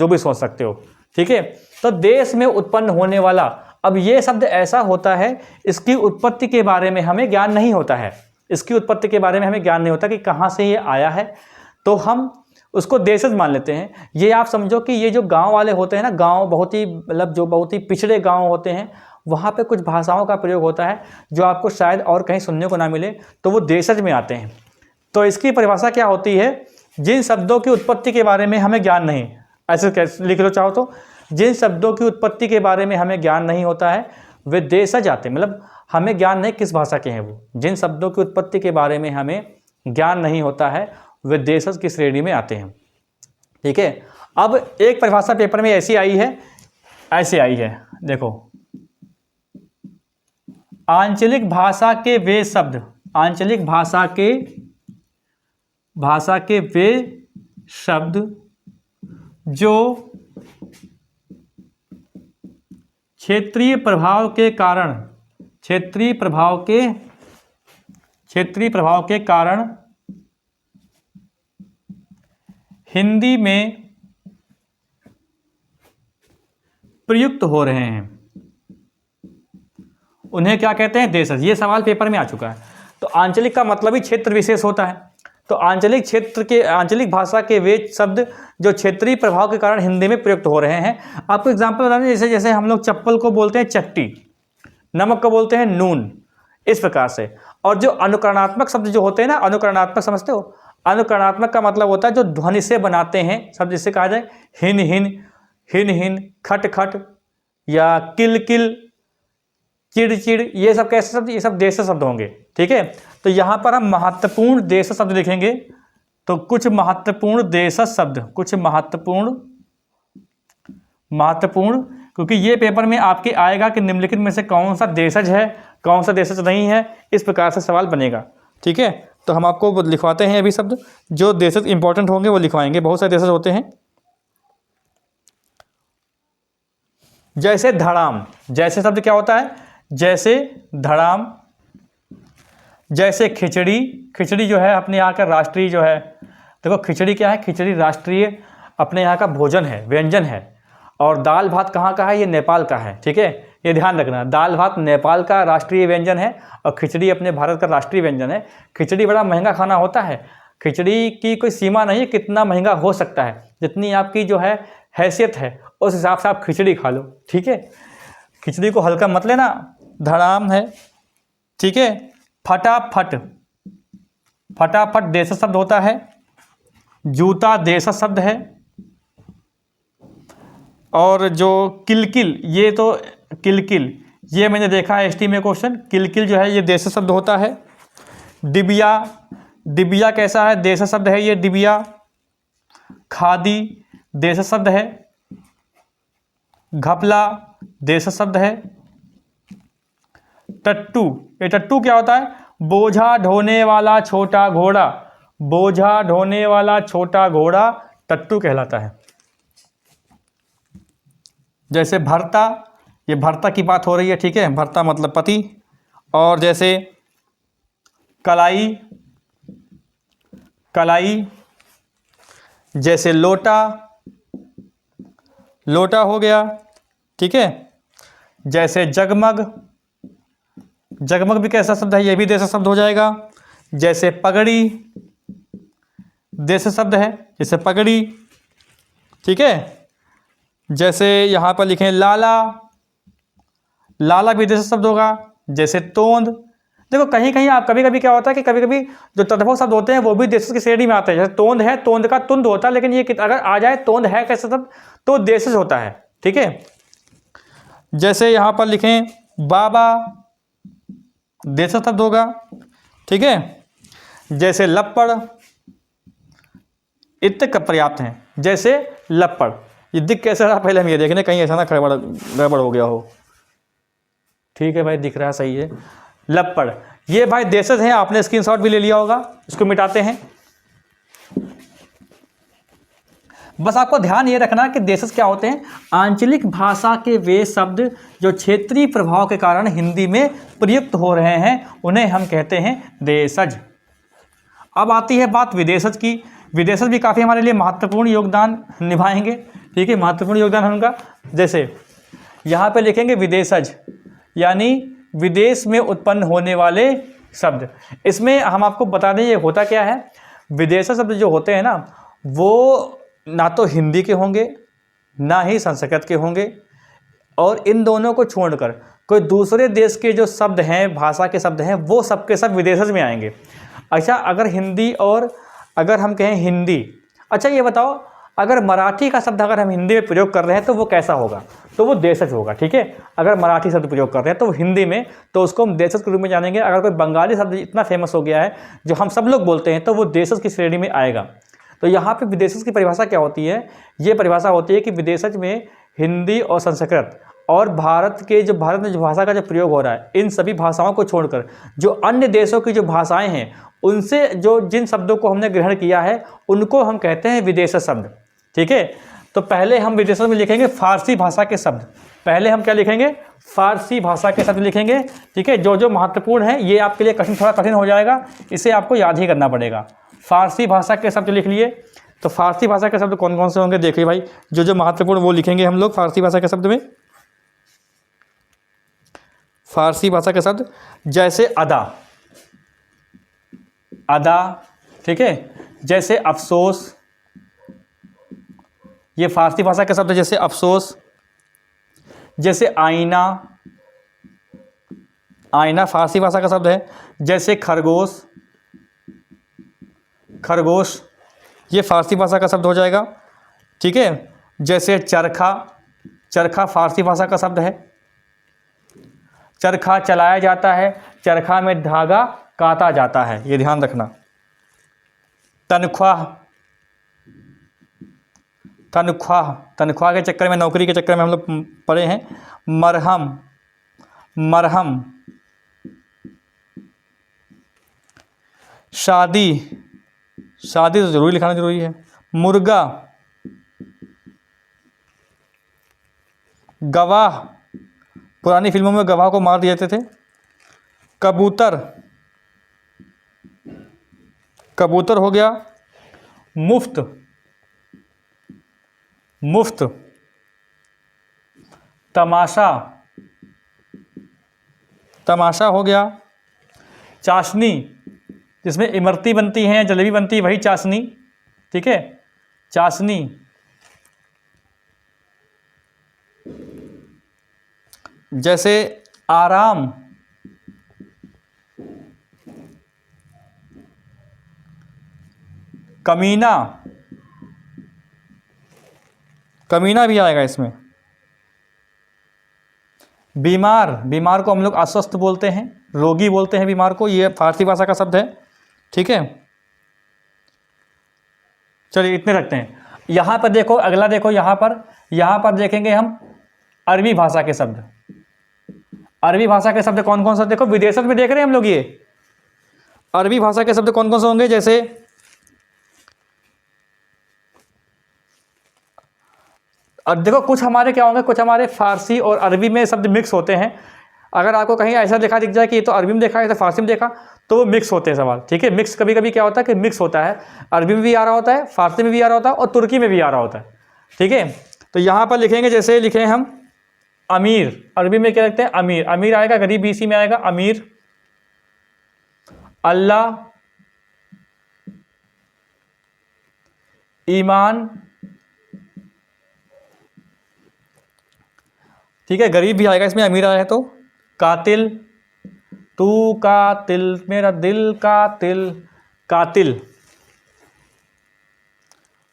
भी सोच सकते हो। ठीक है, तो देश में उत्पन्न होने वाला। अब ये शब्द ऐसा होता है, इसकी उत्पत्ति के बारे में हमें ज्ञान नहीं होता है, इसकी उत्पत्ति के बारे में हमें ज्ञान नहीं होता कि कहाँ से ये आया है, तो हम उसको देशज मान लेते हैं। ये आप समझो कि ये जो गांव वाले होते हैं ना, गांव बहुत ही मतलब जो बहुत ही पिछड़े गांव होते हैं, वहाँ पे कुछ भाषाओं का प्रयोग होता है जो आपको शायद और कहीं सुनने को ना मिले, तो वो देशज में आते हैं। तो इसकी परिभाषा क्या होती है, जिन शब्दों की उत्पत्ति के बारे में हमें ज्ञान नहीं, ऐसे कैसे लिख लो चाहो तो, जिन शब्दों की उत्पत्ति के बारे में हमें ज्ञान नहीं होता है वे देशज आते हैं। मतलब हमें ज्ञान नहीं किस भाषा के हैं वो, जिन शब्दों की उत्पत्ति के बारे में हमें ज्ञान नहीं होता है वे देशज की श्रेणी में आते हैं। ठीक है, अब एक परिभाषा पेपर में ऐसी आई है, ऐसे आई है, देखो, आंचलिक भाषा के वे शब्द, आंचलिक भाषा के वे शब्द जो क्षेत्रीय प्रभाव के कारण, क्षेत्रीय प्रभाव के कारण हिंदी में प्रयुक्त हो रहे हैं, उन्हें क्या कहते हैं, देशज। ये सवाल पेपर में आ चुका है। तो आंचलिक का मतलब ही क्षेत्र विशेष होता है। तो आंचलिक क्षेत्र के, आंचलिक भाषा के वे शब्द जो क्षेत्रीय प्रभाव के कारण हिंदी में प्रयुक्त हो रहे हैं। आपको एग्जांपल बता दें, जैसे जैसे हम लोग चप्पल को बोलते हैं चट्टी, नमक को बोलते हैं नून, इस प्रकार से। और जो अनुकरणात्मक शब्द जो होते हैं ना, अनुकरणात्मक समझते हो, अनुकरणात्मक का मतलब होता है जो ध्वनि से बनाते हैं शब्द, जिससे कहा जाए हिन हिन, हिन हिन, खट खट या किल किल, चिड़ चिड़, ये सब कैसे शब्द, ये सब देश शब्द होंगे। ठीक है, तो यहाँ पर हम महत्वपूर्ण देश शब्द लिखेंगे। तो कुछ महत्वपूर्ण देश शब्द, कुछ महत्वपूर्ण, क्योंकि ये पेपर में आपके आएगा कि निम्नलिखित में से कौन सा देशज है, कौन सा देशज नहीं है, इस प्रकार से सवाल बनेगा। ठीक है, तो हम आपको लिखवाते हैं अभी शब्द, जो देशज इंपॉर्टेंट होंगे वो लिखवाएंगे। बहुत सारे देशज होते हैं, जैसे धड़ाम, जैसे शब्द क्या होता है, जैसे धड़ाम, जैसे खिचड़ी, खिचड़ी जो है अपने यहाँ का राष्ट्रीय जो है, देखो खिचड़ी क्या है, खिचड़ी राष्ट्रीय अपने यहाँ का भोजन है, व्यंजन है। और दाल भात कहाँ का है, ये नेपाल का है। ठीक है, ये ध्यान रखना, दाल भात नेपाल का राष्ट्रीय व्यंजन है और खिचड़ी अपने भारत का राष्ट्रीय व्यंजन है। खिचड़ी बड़ा महंगा खाना होता है, खिचड़ी की कोई सीमा नहीं है कितना महंगा हो सकता है, जितनी आपकी जो है हैसियत है उस हिसाब से आप खिचड़ी खा लो। ठीक है, खिचड़ी को हल्का मत लेना। धड़ाम है। ठीक है, फटाफट, फटाफट देश शब्द होता है। जूता देश शब्द है। और जो किलकिल, ये तो किलकिल, ये मैंने देखा है एसटी में क्वेश्चन, किलकिल जो है ये देश शब्द होता है। डिबिया, डिबिया कैसा है, देश शब्द है ये डिबिया। खादी, देशज शब्द है। घपला देशज शब्द है। टट्टू, ये टट्टू क्या होता है? बोझा ढोने वाला छोटा घोड़ा, बोझा ढोने वाला छोटा घोड़ा टट्टू कहलाता है। जैसे भर्ता, ये भर्ता की बात हो रही है, ठीक है, भर्ता मतलब पति। और जैसे कलाई, कलाई। जैसे लोटा, लोटा हो गया, ठीक है। जैसे जगमग, जगमग भी कैसा शब्द है? ये भी देशज शब्द हो जाएगा। जैसे पगड़ी, देशज शब्द है, जैसे पगड़ी, ठीक है। जैसे यहाँ पर लिखें लाला, लाला भी देशज शब्द होगा। जैसे तोंद, देखो कहीं कहीं आप कभी कभी क्या होता है कि कभी कभी जो तद्भव शब्द होते हैं वो भी देशज की श्रेणी में आते हैं। जैसे तोंद है, तोंद का तुंद होता है, लेकिन ये अगर आ जाए तोंद है कैसे शब्द तो देशज होता है, ठीक है। जैसे यहाँ पर लिखें बाबा, देशज शब्द होगा, ठीक है। जैसे लप्पड़, इतने पर्याप्त हैं। जैसे लप्पड़, ये दिख कैसे रहा पहले हम ये देखने, कहीं ऐसा ना गड़बड़ हो गया हो। ठीक है भाई, दिख रहा है, सही है। लप्पड़, ये भाई देशज हैं, आपने स्क्रीनशॉट भी ले लिया होगा। इसको मिटाते हैं। बस आपको ध्यान ये रखना कि देशज क्या होते हैं? आंचलिक भाषा के वे शब्द जो क्षेत्रीय प्रभाव के कारण हिंदी में प्रयुक्त हो रहे हैं उन्हें हम कहते हैं देशज। अब आती है बात विदेशज की। विदेशज भी काफ़ी हमारे लिए महत्वपूर्ण योगदान निभाएंगे, ठीक है, महत्वपूर्ण योगदान है उनका। जैसे यहाँ पे लिखेंगे विदेशज, यानी विदेश में उत्पन्न होने वाले शब्द। इसमें हम आपको बता दें ये होता क्या है। विदेशज शब्द जो होते हैं ना, वो ना तो हिंदी के होंगे ना ही संस्कृत के होंगे, और इन दोनों को छोड़कर कोई दूसरे देश के जो शब्द हैं, भाषा के शब्द हैं, वो सब के सब विदेशज में आएंगे। अच्छा, अगर हिंदी और अगर हम कहें हिंदी, अच्छा ये बताओ अगर मराठी का शब्द अगर हम हिंदी में प्रयोग कर रहे हैं तो वो कैसा होगा? तो वो देशज होगा, ठीक है। अगर मराठी शब्द प्रयोग कर रहे हैं तो हिंदी में, तो उसको हम देशज के रूप में जानेंगे। अगर कोई बंगाली शब्द इतना फेमस हो गया है जो हम सब लोग बोलते हैं तो वो देशज की श्रेणी में आएगा। तो यहाँ पे विदेशज की परिभाषा क्या होती है? ये परिभाषा होती है कि विदेशज में हिंदी और संस्कृत और भारत में जो भाषा का जो प्रयोग हो रहा है, इन सभी भाषाओं को छोड़कर जो अन्य देशों की जो भाषाएं हैं उनसे जो जिन शब्दों को हमने ग्रहण किया है उनको हम कहते हैं विदेशज शब्द, ठीक है। तो पहले हम विदेशज में लिखेंगे फारसी भाषा के शब्द। पहले हम क्या लिखेंगे? फारसी भाषा के शब्द लिखेंगे, ठीक है। जो जो महत्वपूर्ण है ये आपके लिए थोड़ा कठिन हो जाएगा, इसे आपको याद ही करना पड़ेगा। फारसी भाषा के शब्द लिख लिए। तो फारसी भाषा के शब्द कौन कौन से होंगे? देखिए भाई, जो जो महत्वपूर्ण वो लिखेंगे हम लोग फारसी भाषा के शब्द में। फारसी भाषा के शब्द जैसे अदा, अदा, ठीक है। जैसे अफसोस, ये फारसी भाषा के शब्द है। जैसे अफसोस। जैसे आईना, आईना फारसी भाषा का शब्द है। जैसे खरगोश, खरगोश ये फारसी भाषा का शब्द हो जाएगा, ठीक है। जैसे चरखा, चरखा फारसी भाषा का शब्द है। चरखा चलाया जाता है, चरखा में धागा काटा जाता है, ये ध्यान रखना। तनख्वाह, तनख्वाह, तनख्वाह के चक्कर में, नौकरी के चक्कर में हम लोग पड़े हैं। मरहम, मरहम। शादी, शादी तो जरूरी लिखाना जरूरी है। मुर्गा, गवाह, पुरानी फिल्मों में गवाह को मार दिए जाते थे। कबूतर, कबूतर हो गया। मुफ्त, मुफ्त। तमाशा, तमाशा हो गया। चाशनी, जिसमें इमरती बनती हैं, जलेबी बनती है, वही चाशनी, ठीक है, चाशनी। जैसे आराम, कमीना, कमीना भी आएगा इसमें। बीमार, बीमार को हम लोग अस्वस्थ बोलते हैं, रोगी बोलते हैं बीमार को, ये फारसी भाषा का शब्द है, ठीक है। चलिए इतने रखते हैं। यहाँ पर देखो, अगला देखो, यहाँ पर देखेंगे हम अरबी भाषा के शब्द। अरबी भाषा के शब्द कौन कौन सा, देखो विदेशत में देख रहे हैं हम लोग, ये अरबी भाषा के शब्द कौन कौन से होंगे, जैसे अब देखो कुछ हमारे क्या होंगे, कुछ हमारे फारसी और अरबी में शब्द मिक्स होते हैं। अगर आपको कहीं ऐसा दिख जाए कि ये तो अरबी में देखा है, तो फारसी में देखा, तो वो मिक्स होते हैं सवाल, ठीक है। मिक्स कभी कभी क्या होता है कि मिक्स होता है, अरबी में भी आ रहा होता है, फारसी में भी आ रहा होता है और तुर्की में भी आ रहा होता है, ठीक है। तो यहाँ पर लिखेंगे, जैसे लिखें हम अमीर, अरबी में क्या लिखते हैं, अमीर। अमीर आएगा गरीब, बीसी में आएगा अमीर। अल्लाह, ईमान, ठीक है, गरीब भी आएगा इसमें, अमीर आया है तो। कातिल, तू कातिल, मेरा दिल कातिल, कातिल।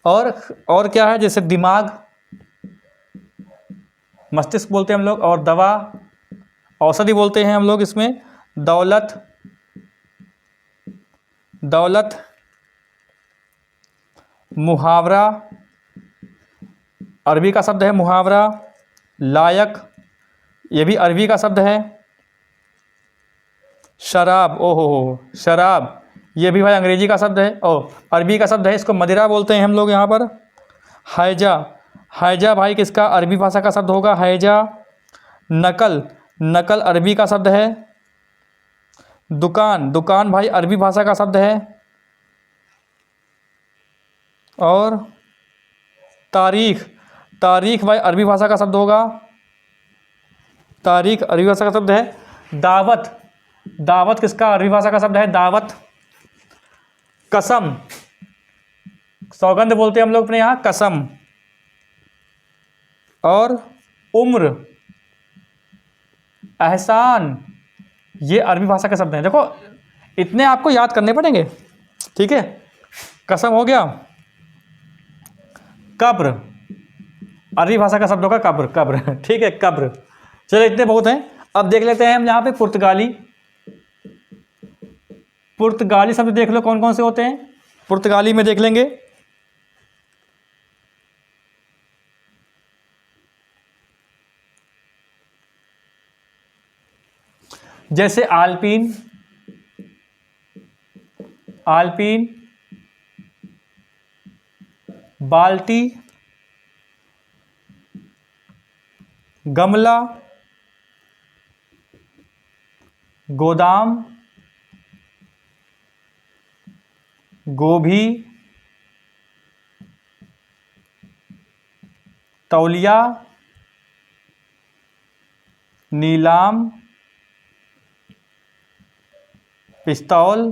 और क्या है, जैसे दिमाग, मस्तिष्क बोलते हैं हम लोग, और दवा, औषधि बोलते हैं हम लोग इसमें। दौलत, दौलत, मुहावरा, अरबी का शब्द है मुहावरा। लायक, ये भी अरबी का शब्द है। शराब, ओहो हो, शराब, ये भी भाई अंग्रेजी का शब्द है, ओ अरबी का शब्द है, इसको मदिरा बोलते हैं हम लोग यहाँ पर। हैजा, हैजा भाई किसका, अरबी भाषा का शब्द होगा, हैजा। नकल, नकल अरबी का शब्द है। दुकान, दुकान भाई अरबी भाषा का शब्द है। और तारीख, तारीख भाई अरबी भाषा का शब्द होगा, तारीख अरबी भाषा का शब्द है। दावत, दावत किसका, अरबी भाषा का शब्द है, दावत। कसम, सौगंध बोलते हैं हम लोग अपने यहाँ, कसम। और उम्र, एहसान, ये अरबी भाषा के शब्द हैं। देखो इतने आपको याद करने पड़ेंगे, ठीक है। कसम हो गया। कब्र, अरबी भाषा का शब्द होगा कब्र, कब्र, ठीक है, कब्र। चलो इतने बहुत हैं। अब देख लेते हैं हम यहाँ पे पुर्तगाली। पुर्तगाली शब्द देख लो कौन कौन से होते हैं, पुर्तगाली में देख लेंगे। जैसे आल्पीन, आल्पीन, बाल्टी, गमला, गोदाम, गोभी, तौलिया, नीलाम, पिस्तौल,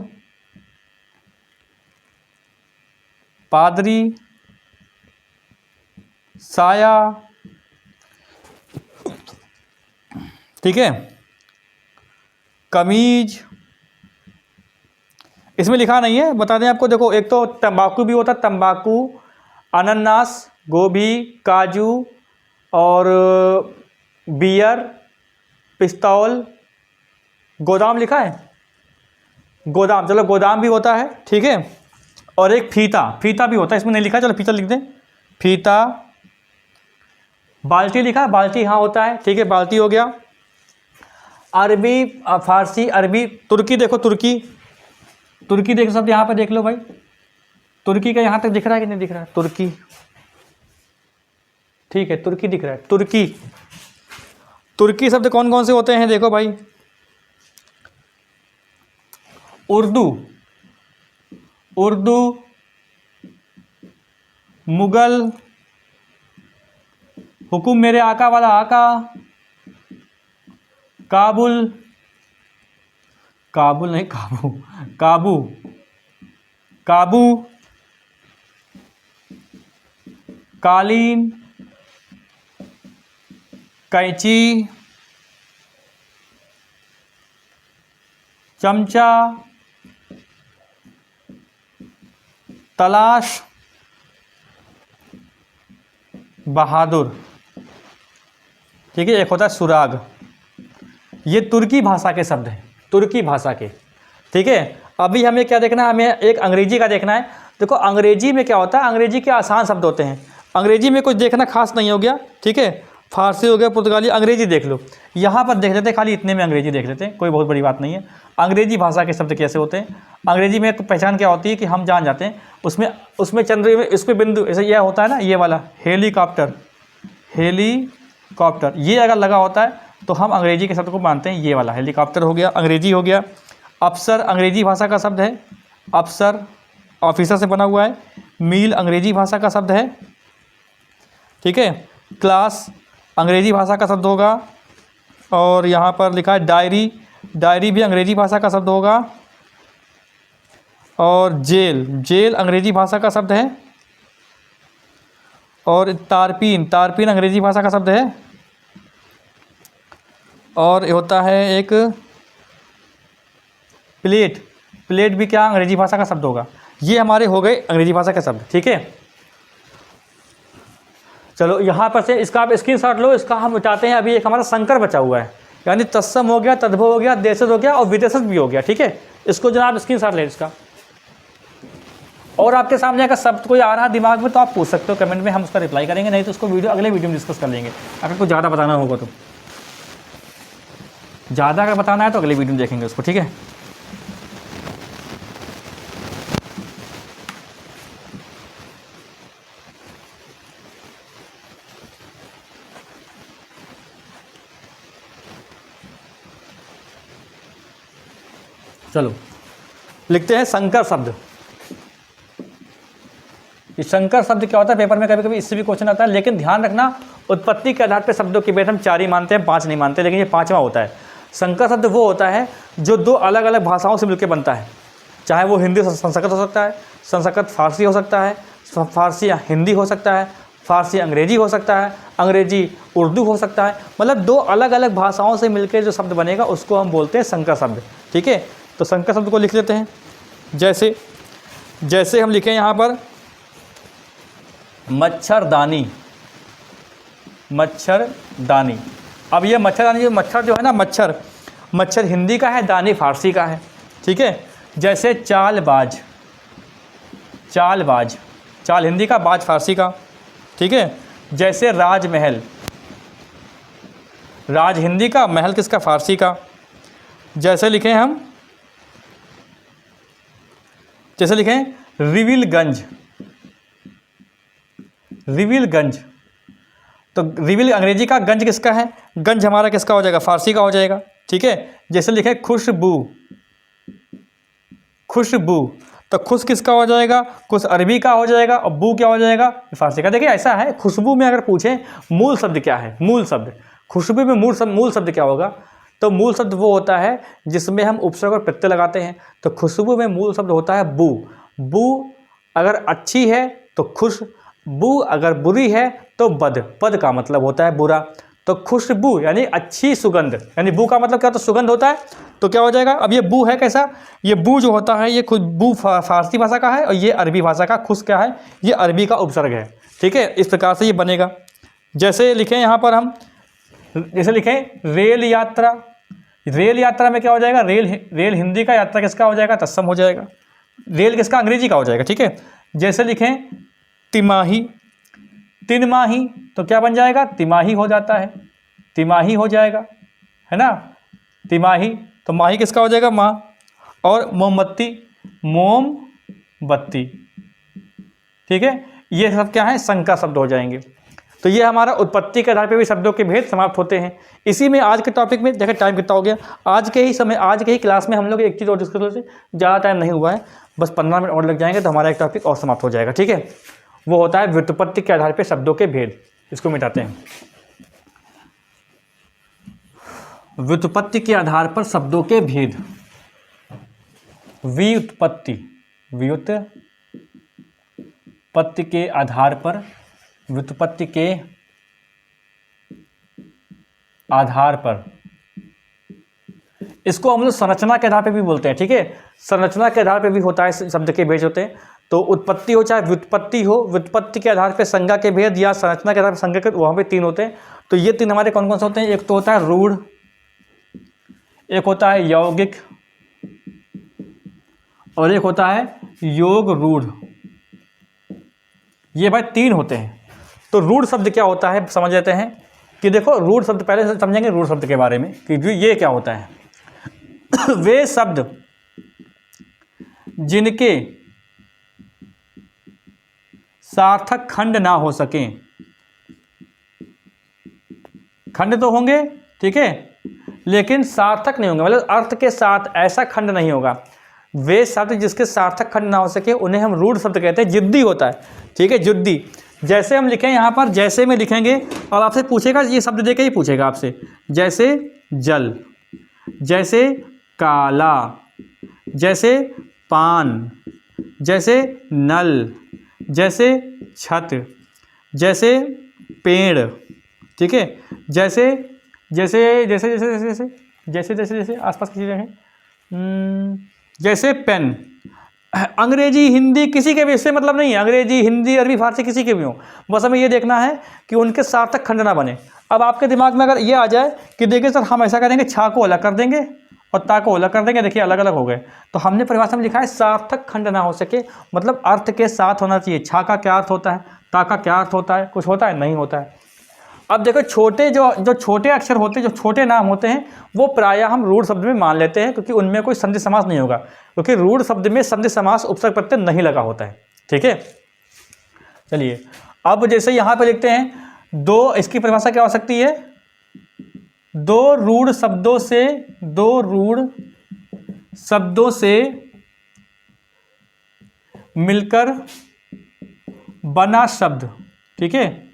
पादरी, साया, ठीक है, कमीज। इसमें लिखा नहीं है, बता दें आपको। देखो एक तो तंबाकू भी होता है, तंबाकू, अनानास, गोभी, काजू, और बियर, पिस्तौल। गोदाम लिखा है, गोदाम, चलो गोदाम भी होता है, ठीक है। और एक फीता, फीता भी होता है, इसमें नहीं लिखा, चलो फीता लिख दें, फीता। बाल्टी लिखा है, बाल्टी हाँ होता है, ठीक है, बाल्टी हो गया। अरबी, फारसी, अरबी, तुर्की, देखो तुर्की, तुर्की देखो शब्द यहाँ पे देख लो भाई, तुर्की का यहाँ तक दिख रहा है कि नहीं दिख रहा है, तुर्की, ठीक है, तुर्की दिख रहा है, तुर्की। तुर्की शब्द कौन कौन से होते हैं, देखो भाई। उर्दू, उर्दू, मुगल, हुकुम मेरे आका वाला आका, काबुल, काबुल नहीं काबू, काबू, काबू, कालीन, कैंची, चमचा, तलाश, बहादुर, ठीक है। एक होता है सुराग। ये तुर्की भाषा के शब्द हैं, तुर्की भाषा के, ठीक है। अभी हमें क्या देखना है, हमें एक अंग्रेजी का देखना है। देखो अंग्रेजी में क्या होता है, अंग्रेजी के आसान शब्द होते हैं, अंग्रेजी में कुछ देखना खास नहीं हो गया, ठीक है। फारसी हो गया, पुर्तगाली, अंग्रेजी देख लो, यहाँ पर देख लेते हैं, खाली इतने में अंग्रेजी देख लेते हैं, कोई बहुत बड़ी बात नहीं है। अंग्रेजी भाषा के शब्द कैसे होते हैं, अंग्रेजी में एक पहचान क्या होती है कि हम जान जाते हैं, उसमें चंद्र में इस पर बिंदु ऐसे यह होता है ना, ये वाला हेलीकॉप्टर, हेलीकॉप्टर ये अगर लगा होता है तो हम अंग्रेजी के शब्द को मानते हैं, ये वाला हेलीकॉप्टर हो गया, अंग्रेजी हो गया। अफसर अंग्रेजी भाषा का शब्द है, अफसर ऑफिसर से बना हुआ है। मील अंग्रेजी भाषा का शब्द है, ठीक है। क्लास अंग्रेजी भाषा का शब्द होगा। और यहाँ पर लिखा है डायरी, डायरी भी अंग्रेजी भाषा का शब्द होगा। और जेल, जेल अंग्रेजी भाषा का शब्द है। और तारपीन, तारपीन अंग्रेजी भाषा का शब्द है। और होता है एक प्लेट, प्लेट भी क्या अंग्रेजी भाषा का शब्द होगा। ये हमारे हो गए अंग्रेजी भाषा के शब्द, ठीक है। चलो यहाँ पर से इसका आप स्क्रीनशॉट लो, इसका हम मिटाते हैं। अभी एक हमारा संकर बचा हुआ है, यानी तत्सम हो गया, तद्भव हो गया, देशज हो गया और विदेशज भी हो गया, ठीक है। इसको जो आप स्क्रीनशॉट ले इसका। और आपके सामने अगर शब्द कोई आ रहा है दिमाग में तो आप पूछ सकते हो कमेंट में, हम उसका रिप्लाई करेंगे, नहीं तो उसको अगले वीडियो में डिस्कस कर लेंगे। अगर कुछ ज़्यादा बताना होगा तो, ज़्यादा अगर बताना है तो अगले वीडियो में देखेंगे उसको, ठीक है। चलो लिखते हैं संकर शब्द। ये संकर शब्द क्या होता है, पेपर में कभी कभी इससे भी क्वेश्चन आता है, लेकिन ध्यान रखना उत्पत्ति के आधार पर शब्दों के भेद हम 4 ही मानते हैं, 5 नहीं मानते, लेकिन ये 5वां होता है। संकर शब्द वो होता है जो 2 अलग अलग भाषाओं से मिलकर बनता है, चाहे वो हिंदी संस्कृत हो सकता है, संस्कृत फारसी हो सकता है, फारसी हिंदी हो सकता है, फारसी अंग्रेजी हो सकता है, अंग्रेजी उर्दू हो सकता है। मतलब 2 अलग अलग भाषाओं से मिलकर जो शब्द बनेगा उसको हम बोलते हैं संकर शब्द, ठीक है। तो संकर शब्द को लिख लेते हैं। जैसे हम लिखें यहाँ पर मच्छरदानी, मच्छरदानी। अब ये मच्छरदानी, जो मच्छर जो है ना, मच्छर हिंदी का है, दानी फारसी का है, ठीक है। जैसे चालबाज, चाल हिंदी का, बाज फारसी का, ठीक है। जैसे राजमहल, राज हिंदी का, महल किसका, फारसी का। जैसे लिखें रिविलगंज, तो रिविल अंग्रेजी का, गंज किसका है, गंज हमारा किसका हो जाएगा, फारसी का हो जाएगा, ठीक है। जैसे लिखें खुशबू, तो खुश किसका हो जाएगा, खुश अरबी का हो जाएगा, और बू क्या हो जाएगा, फारसी का। देखिए ऐसा है, खुशबू में अगर पूछें मूल शब्द क्या है, मूल शब्द, खुशबू में मूल शब्द क्या होगा, तो मूल शब्द वो होता है जिसमें हम उपसर्ग और प्रत्यय लगाते हैं। तो खुशबू में मूल शब्द होता है बू। बू अगर अच्छी है तो खुश, बू अगर बुरी है तो बद का मतलब होता है बुरा। तो खुशबू यानी अच्छी सुगंध, यानी बू का मतलब क्या होता है, सुगंध होता है। तो क्या हो जाएगा, अब ये बू है कैसा, ये बू जो होता है ये खुद बू फारसी भाषा का है, और ये अरबी भाषा का, खुश क्या है, ये अरबी का उपसर्ग है, ठीक है। इस प्रकार से ये बनेगा। जैसे लिखें यहाँ पर हम, जैसे लिखें रेल यात्रा, रेल यात्रा में क्या हो जाएगा, रेल हिंदी का, यात्रा किसका हो जाएगा, तत्सम हो जाएगा। रेल किसका, अंग्रेजी का हो जाएगा, ठीक है। जैसे लिखें तिमाही, तिनमाही, तो क्या बन जाएगा, तिमाही हो जाता है, तिमाही हो जाएगा, है ना, तिमाही। तो माही किसका हो जाएगा, माँ। और मोमबत्ती, मोमबत्ती, ठीक है। ये सब क्या है, संकर शब्द हो जाएंगे। तो ये हमारा उत्पत्ति के आधार पर भी शब्दों के भेद समाप्त होते हैं। इसी में आज के टॉपिक में देखिए टाइम कितना हो गया, आज के ही क्लास में हम लोग एक चीज़ और डिस्कस करते, ज़्यादा टाइम नहीं हुआ है, बस 15 मिनट और लग जाएंगे तो हमारा एक टॉपिक और समाप्त हो जाएगा, ठीक है। वो होता है व्युत्पत्ति के आधार पर शब्दों के भेद। इसको मिटाते हैं। व्युत्पत्ति के आधार पर शब्दों के भेद, व्युत्पत्ति के आधार पर, व्युत्पत्ति के आधार पर, इसको हम लोग संरचना के आधार पर भी बोलते हैं, ठीक है। संरचना के आधार पर भी होता है, शब्द के भेद होते हैं। तो उत्पत्ति हो चाहे व्युत्पत्ति हो, व्युत्पत्ति के आधार पर संज्ञा के भेद या संरचना के आधार पर संज्ञा के, वहाँ पे 3 होते हैं। तो ये 3 हमारे कौन कौन से होते हैं, एक तो होता है रूढ़, एक होता है यौगिक, और एक होता है योग रूढ़। ये भाई 3 होते हैं। तो रूढ़ शब्द क्या होता है समझ लेते हैं कि देखो रूढ़ शब्द पहले से समझेंगे रूढ़ शब्द के बारे में कि ये क्या होता है। वे शब्द जिनके सार्थक खंड ना हो सकें, खंड तो होंगे ठीक है लेकिन सार्थक नहीं होंगे, मतलब अर्थ के साथ ऐसा खंड नहीं होगा। वे शब्द जिसके सार्थक खंड ना हो सके उन्हें हम रूढ़ शब्द कहते हैं। जिद्दी होता है ठीक है, जिद्दी। जैसे हम लिखें यहाँ पर, जैसे में लिखेंगे और आपसे पूछेगा, ये शब्द देके ही पूछेगा आपसे, जैसे जल, जैसे काला, जैसे पान, जैसे नल, जैसे छत, जैसे पेड़ ठीक है, जैसे जैसे जैसे जैसे जैसे जैसे जैसे जैसे जैसे आसपास की चीज़ें हैं, जैसे पेन। अंग्रेजी हिंदी किसी के भी इससे मतलब नहीं है, अंग्रेजी हिंदी अरबी फारसी किसी के भी हो, बस हमें ये देखना है कि उनके सार्थक खंड ना बने। अब आपके दिमाग में अगर ये आ जाए कि देखिए सर हम ऐसा करेंगे, छा को अलग कर देंगे और ता को अलग कर देंगे, देखिए अलग अलग हो गए, तो हमने परिभाषा में लिखा है सार्थक खंड ना हो सके, मतलब अर्थ के साथ होना चाहिए। छा का क्या अर्थ होता है, ता का क्या अर्थ होता है, कुछ होता है नहीं होता है। अब देखो छोटे जो छोटे अक्षर होते हैं, जो छोटे नाम होते हैं, वो प्रायः हम रूढ़ शब्द में मान लेते हैं क्योंकि उनमें कोई संधि समास नहीं होगा, क्योंकि रूढ़ शब्द में संधि समास उपसर्ग प्रत्यय नहीं लगा होता है ठीक है। चलिए अब जैसे यहाँ पे लिखते हैं दो, इसकी परिभाषा क्या हो सकती है, दो रूढ़ शब्दों से मिलकर बना शब्द ठीक है।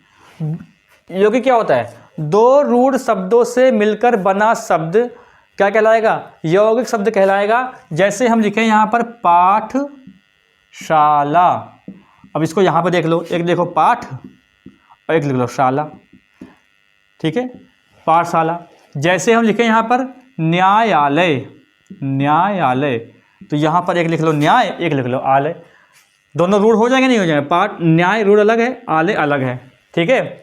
यौगिक क्या होता है, दो रूढ़ शब्दों से मिलकर बना शब्द क्या कहलाएगा, यौगिक शब्द कहलाएगा। जैसे हम लिखें यहाँ पर पाठशाला, अब इसको यहाँ पर देख लो, एक देखो पाठ और एक लिख लो शाला ठीक है, पाठशाला। जैसे हम लिखें यहाँ पर न्यायालय, न्यायालय, तो यहाँ पर एक लिख लो न्याय, एक लिख लो आलय, दोनों रूढ़ हो जाएंगे नहीं हो जाएंगे, पाठ न्याय रूढ़ अलग है, आलय अलग है ठीक है।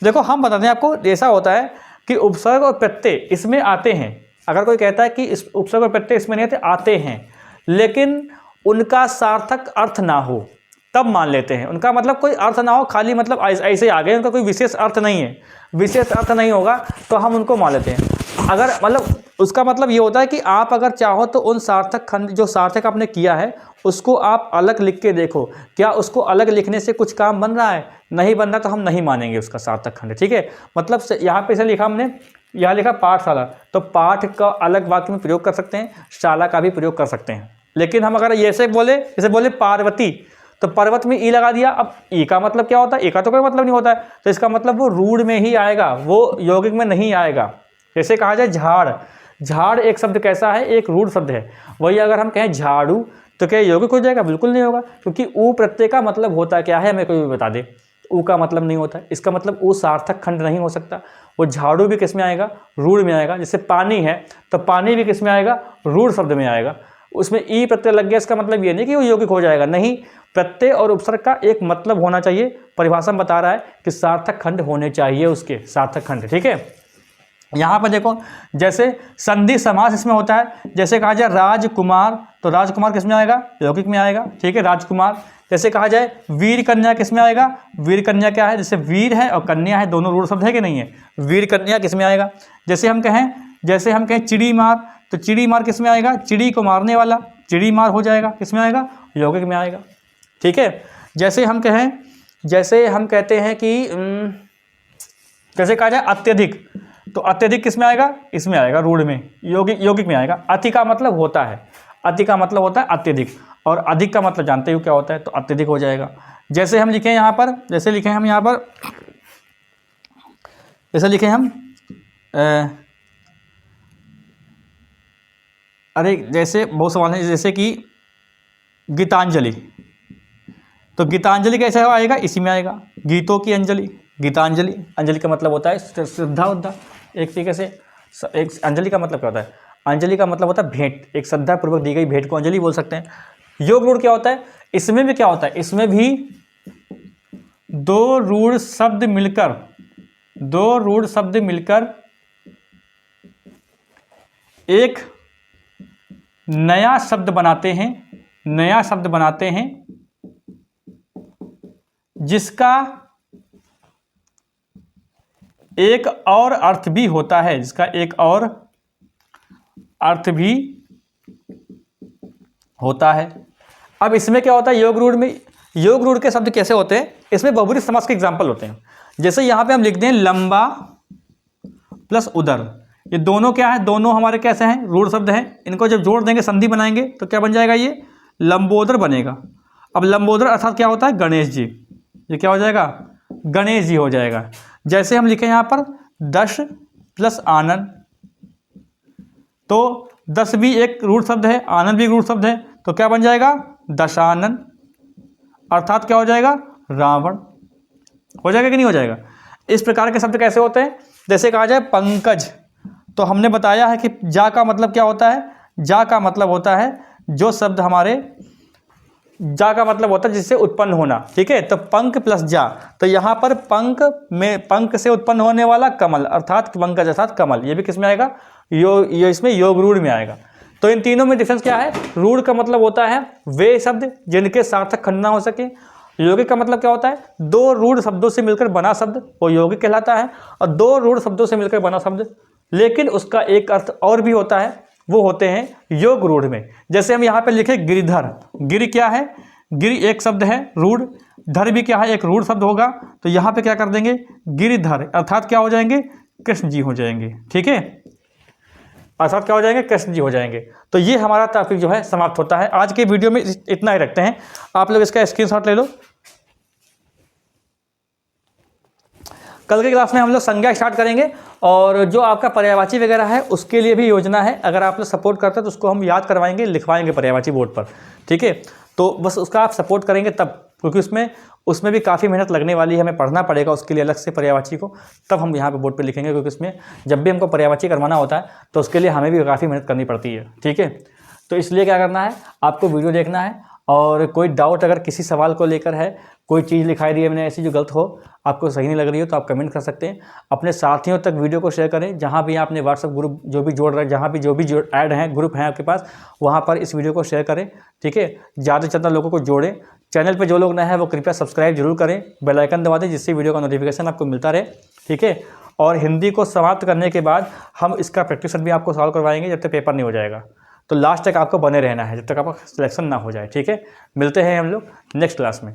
देखो हम बताते हैं आपको, ऐसा होता है कि उपसर्ग और प्रत्यय इसमें आते हैं। अगर कोई कहता है कि इस उपसर्ग और प्रत्यय इसमें नहीं आते हैं, लेकिन उनका सार्थक अर्थ ना हो तब मान लेते हैं। उनका मतलब कोई अर्थ ना हो, खाली मतलब ऐसे आ गए, उनका कोई विशेष अर्थ नहीं है, विशेष अर्थ नहीं होगा तो हम उनको मान लेते हैं। अगर मतलब उसका मतलब ये होता है कि आप अगर चाहो तो उन सार्थक खंड जो सार्थक आपने किया है उसको आप अलग लिख के देखो, क्या उसको अलग लिखने से कुछ काम बन रहा है, नहीं बन रहा तो हम नहीं मानेंगे उसका सार्थक खंड ठीक है। मतलब यहाँ पे से लिखा हमने, यहाँ लिखा पाठशाला, तो पाठ का अलग वाक्य में प्रयोग कर सकते हैं, शाला का भी प्रयोग कर सकते हैं। लेकिन हम अगर ऐसे बोले, जैसे बोले पार्वती, तो पर्वत में ई लगा दिया, अब ई का मतलब क्या होता है, ई का तो कोई मतलब नहीं होता है, तो इसका मतलब वो रूढ़ में ही आएगा, वो यौगिक में नहीं आएगा। जैसे कहा जाए झाड़, झाड़ एक शब्द कैसा है, एक रूढ़ शब्द है, वही अगर हम कहें झाड़ू तो क्या यौगिक हो जाएगा, बिल्कुल नहीं होगा, क्योंकि ऊ प्रत्यय का मतलब होता क्या है हमें कोई भी बता दे, ऊ का मतलब नहीं होता, इसका मतलब ऊ सार्थक खंड नहीं हो सकता। वो झाड़ू भी किस में आएगा, रूढ़ में आएगा। जैसे पानी है तो पानी भी किस में आएगा, रूढ़ शब्द में आएगा, उसमें ई प्रत्यय लग गया, इसका मतलब ये नहीं कि वो यौगिक हो जाएगा, नहीं, प्रत्यय और उपसर्ग का एक मतलब होना चाहिए। परिभाषा में बता रहा है कि सार्थक खंड होने चाहिए उसके, सार्थक खंड ठीक है। यहाँ पर देखो जैसे संधि समास इसमें होता है, जैसे कहा जाए राजकुमार, तो राजकुमार किस में आएगा, यौगिक में आएगा ठीक है, राजकुमार। जैसे कहा जाए वीर कन्या किस में आएगा, वीर कन्या क्या है, जैसे वीर है और कन्या है, दोनों रूढ़ शब्द है कि नहीं है, वीर कन्या किस में आएगा। जैसे हम कहें चिड़ी मार, तो चिड़ी मार किस में आएगा, चिड़ी को मारने वाला, चिड़ी मार हो जाएगा, किस में आएगा, यौगिक में आएगा ठीक है। जैसे हम कहते हैं कि जैसे कहा जाए अत्यधिक, तो अत्यधिक किस में आएगा, इसमें आएगा, रूढ़ में, यौगिक में आएगा। अति का मतलब होता है, अति का मतलब होता है अत्यधिक, और अधिक का मतलब जानते हो क्या होता है, तो अत्यधिक हो जाएगा। जैसे हम लिखें यहाँ पर, जैसे लिखे हम अरे जैसे बहुत सवाल है, जैसे कि गीतांजलि, तो गीतांजलि कैसे आएगा, इसी में आएगा, गीतों की अंजलि, गीतांजलि, अंजलि का मतलब होता है श्रद्धा उद्धा, एक तरीके से एक अंजलि का मतलब क्या होता है, अंजलि का मतलब होता है भेंट, एक श्रद्धा पूर्वक दी गई भेंट को अंजलि बोल सकते हैं। योग रूढ़ क्या होता है, इसमें भी क्या होता है, इसमें भी दो रूढ़ शब्द मिलकर एक नया शब्द बनाते हैं, जिसका एक और अर्थ भी होता है, जिसका एक और अर्थ भी होता है। अब इसमें क्या होता है, योग रूढ़ में, योग रूढ़ के शब्द कैसे होते हैं, इसमें बहुब्रीहि समास के एग्जाम्पल होते हैं। जैसे यहाँ पे हम लिखते हैं लंबा प्लस उदर, ये दोनों क्या है, दोनों हमारे कैसे हैं, रूढ़ शब्द हैं। इनको जब जोड़ देंगे, संधि बनाएंगे तो क्या बन जाएगा, ये लंबोदर बनेगा। अब लंबोदर अर्थात क्या होता है, गणेश जी, ये क्या हो जाएगा, गणेश जी हो जाएगा। जैसे हम लिखें यहाँ पर दश प्लस आनंद, तो दस भी एक रूढ़ शब्द है, आनंद भी एक रूढ़ शब्द है, तो क्या बन जाएगा, दशानन, अर्थात क्या हो जाएगा, रावण। हो जाएगा कि नहीं हो जाएगा। इस प्रकार के शब्द कैसे होते हैं, जैसे कहा जाए पंकज, तो हमने बताया है कि जा का मतलब क्या होता है, जा का मतलब होता है जो शब्द हमारे, जा का मतलब होता है जिससे उत्पन्न होना, ठीक है। तो पंक प्लस जा, तो यहाँ पर पंक में, पंक से उत्पन्न होने वाला कमल, अर्थात पंकज अर्थात कमल, ये भी किस में आएगा, ये इसमें योग रूढ़ में आएगा। तो इन तीनों में डिफरेंस क्या है, रूढ़ का मतलब होता है वे शब्द जिनके सार्थक खंड ना हो सके, यौगिक का मतलब क्या होता है, दो रूढ़ शब्दों से मिलकर बना शब्द, वो यौगिक कहलाता है। और दो रूढ़ शब्दों से मिलकर बना शब्द लेकिन उसका एक अर्थ और भी होता है, वो होते हैं योग रूढ़ में। जैसे हम यहाँ पे लिखे गिरिधर, गिरि क्या है, गिरि एक शब्द है रूढ़, धर भी क्या है, एक रूढ़ शब्द होगा, तो यहाँ पे क्या कर देंगे, गिरिधर अर्थात क्या हो जाएंगे, कृष्ण जी हो जाएंगे, ठीक है, अर्थात क्या हो जाएंगे, कृष्ण जी हो जाएंगे। तो ये हमारा टॉपिक जो है समाप्त होता है। आज के वीडियो में इतना ही रखते हैं, आप लोग इसका स्क्रीनशॉट ले लो। कल के क्लास में हम लोग संज्ञा स्टार्ट करेंगे, और जो आपका पर्यायवाची वगैरह है उसके लिए भी योजना है, अगर आप लोग सपोर्ट करते हैं तो उसको हम याद करवाएंगे, लिखवाएंगे पर्यायवाची बोर्ड पर, ठीक है। तो बस उसका आप सपोर्ट करेंगे तब, क्योंकि उसमें भी काफ़ी मेहनत लगने वाली है, हमें पढ़ना पड़ेगा उसके लिए अलग से पर्यायवाची को, तब हम यहाँ पे बोर्ड पे लिखेंगे, क्योंकि उसमें जब भी हमको पर्यायवाची करवाना होता है तो उसके लिए हमें भी काफ़ी मेहनत करनी पड़ती है, ठीक है। तो इसलिए क्या करना है, आपको वीडियो देखना है, और कोई डाउट अगर किसी सवाल को लेकर है, कोई चीज़ लिखाई दी है मैंने ऐसी जो गलत हो, आपको सही नहीं लग रही हो, तो आप कमेंट कर सकते हैं। अपने साथियों तक वीडियो को शेयर करें, जहाँ भी आपने व्हाट्सएप ग्रुप जो भी जोड़ रहे हैं, जहाँ भी जो भी ऐड हैं, ग्रुप हैं आपके पास, वहाँ पर इस वीडियो को शेयर करें, ठीक है। ज़्यादा से ज़्यादा लोगों को जोड़ें। चैनल पर जो लोग नए हैं वो कृपया सब्सक्राइब जरूर करें, बेल आइकन दबा दें, जिससे वीडियो का नोटिफिकेशन आपको मिलता रहे, ठीक है। और हिंदी को समाप्त करने के बाद हम इसका प्रैक्टिस भी आपको सॉल्व करवाएंगे, जब तक पेपर नहीं हो जाएगा। तो लास्ट तक आपको बने रहना है, जब तक आपका सिलेक्शन ना हो जाए, ठीक है। मिलते हैं हम लोग नेक्स्ट क्लास में।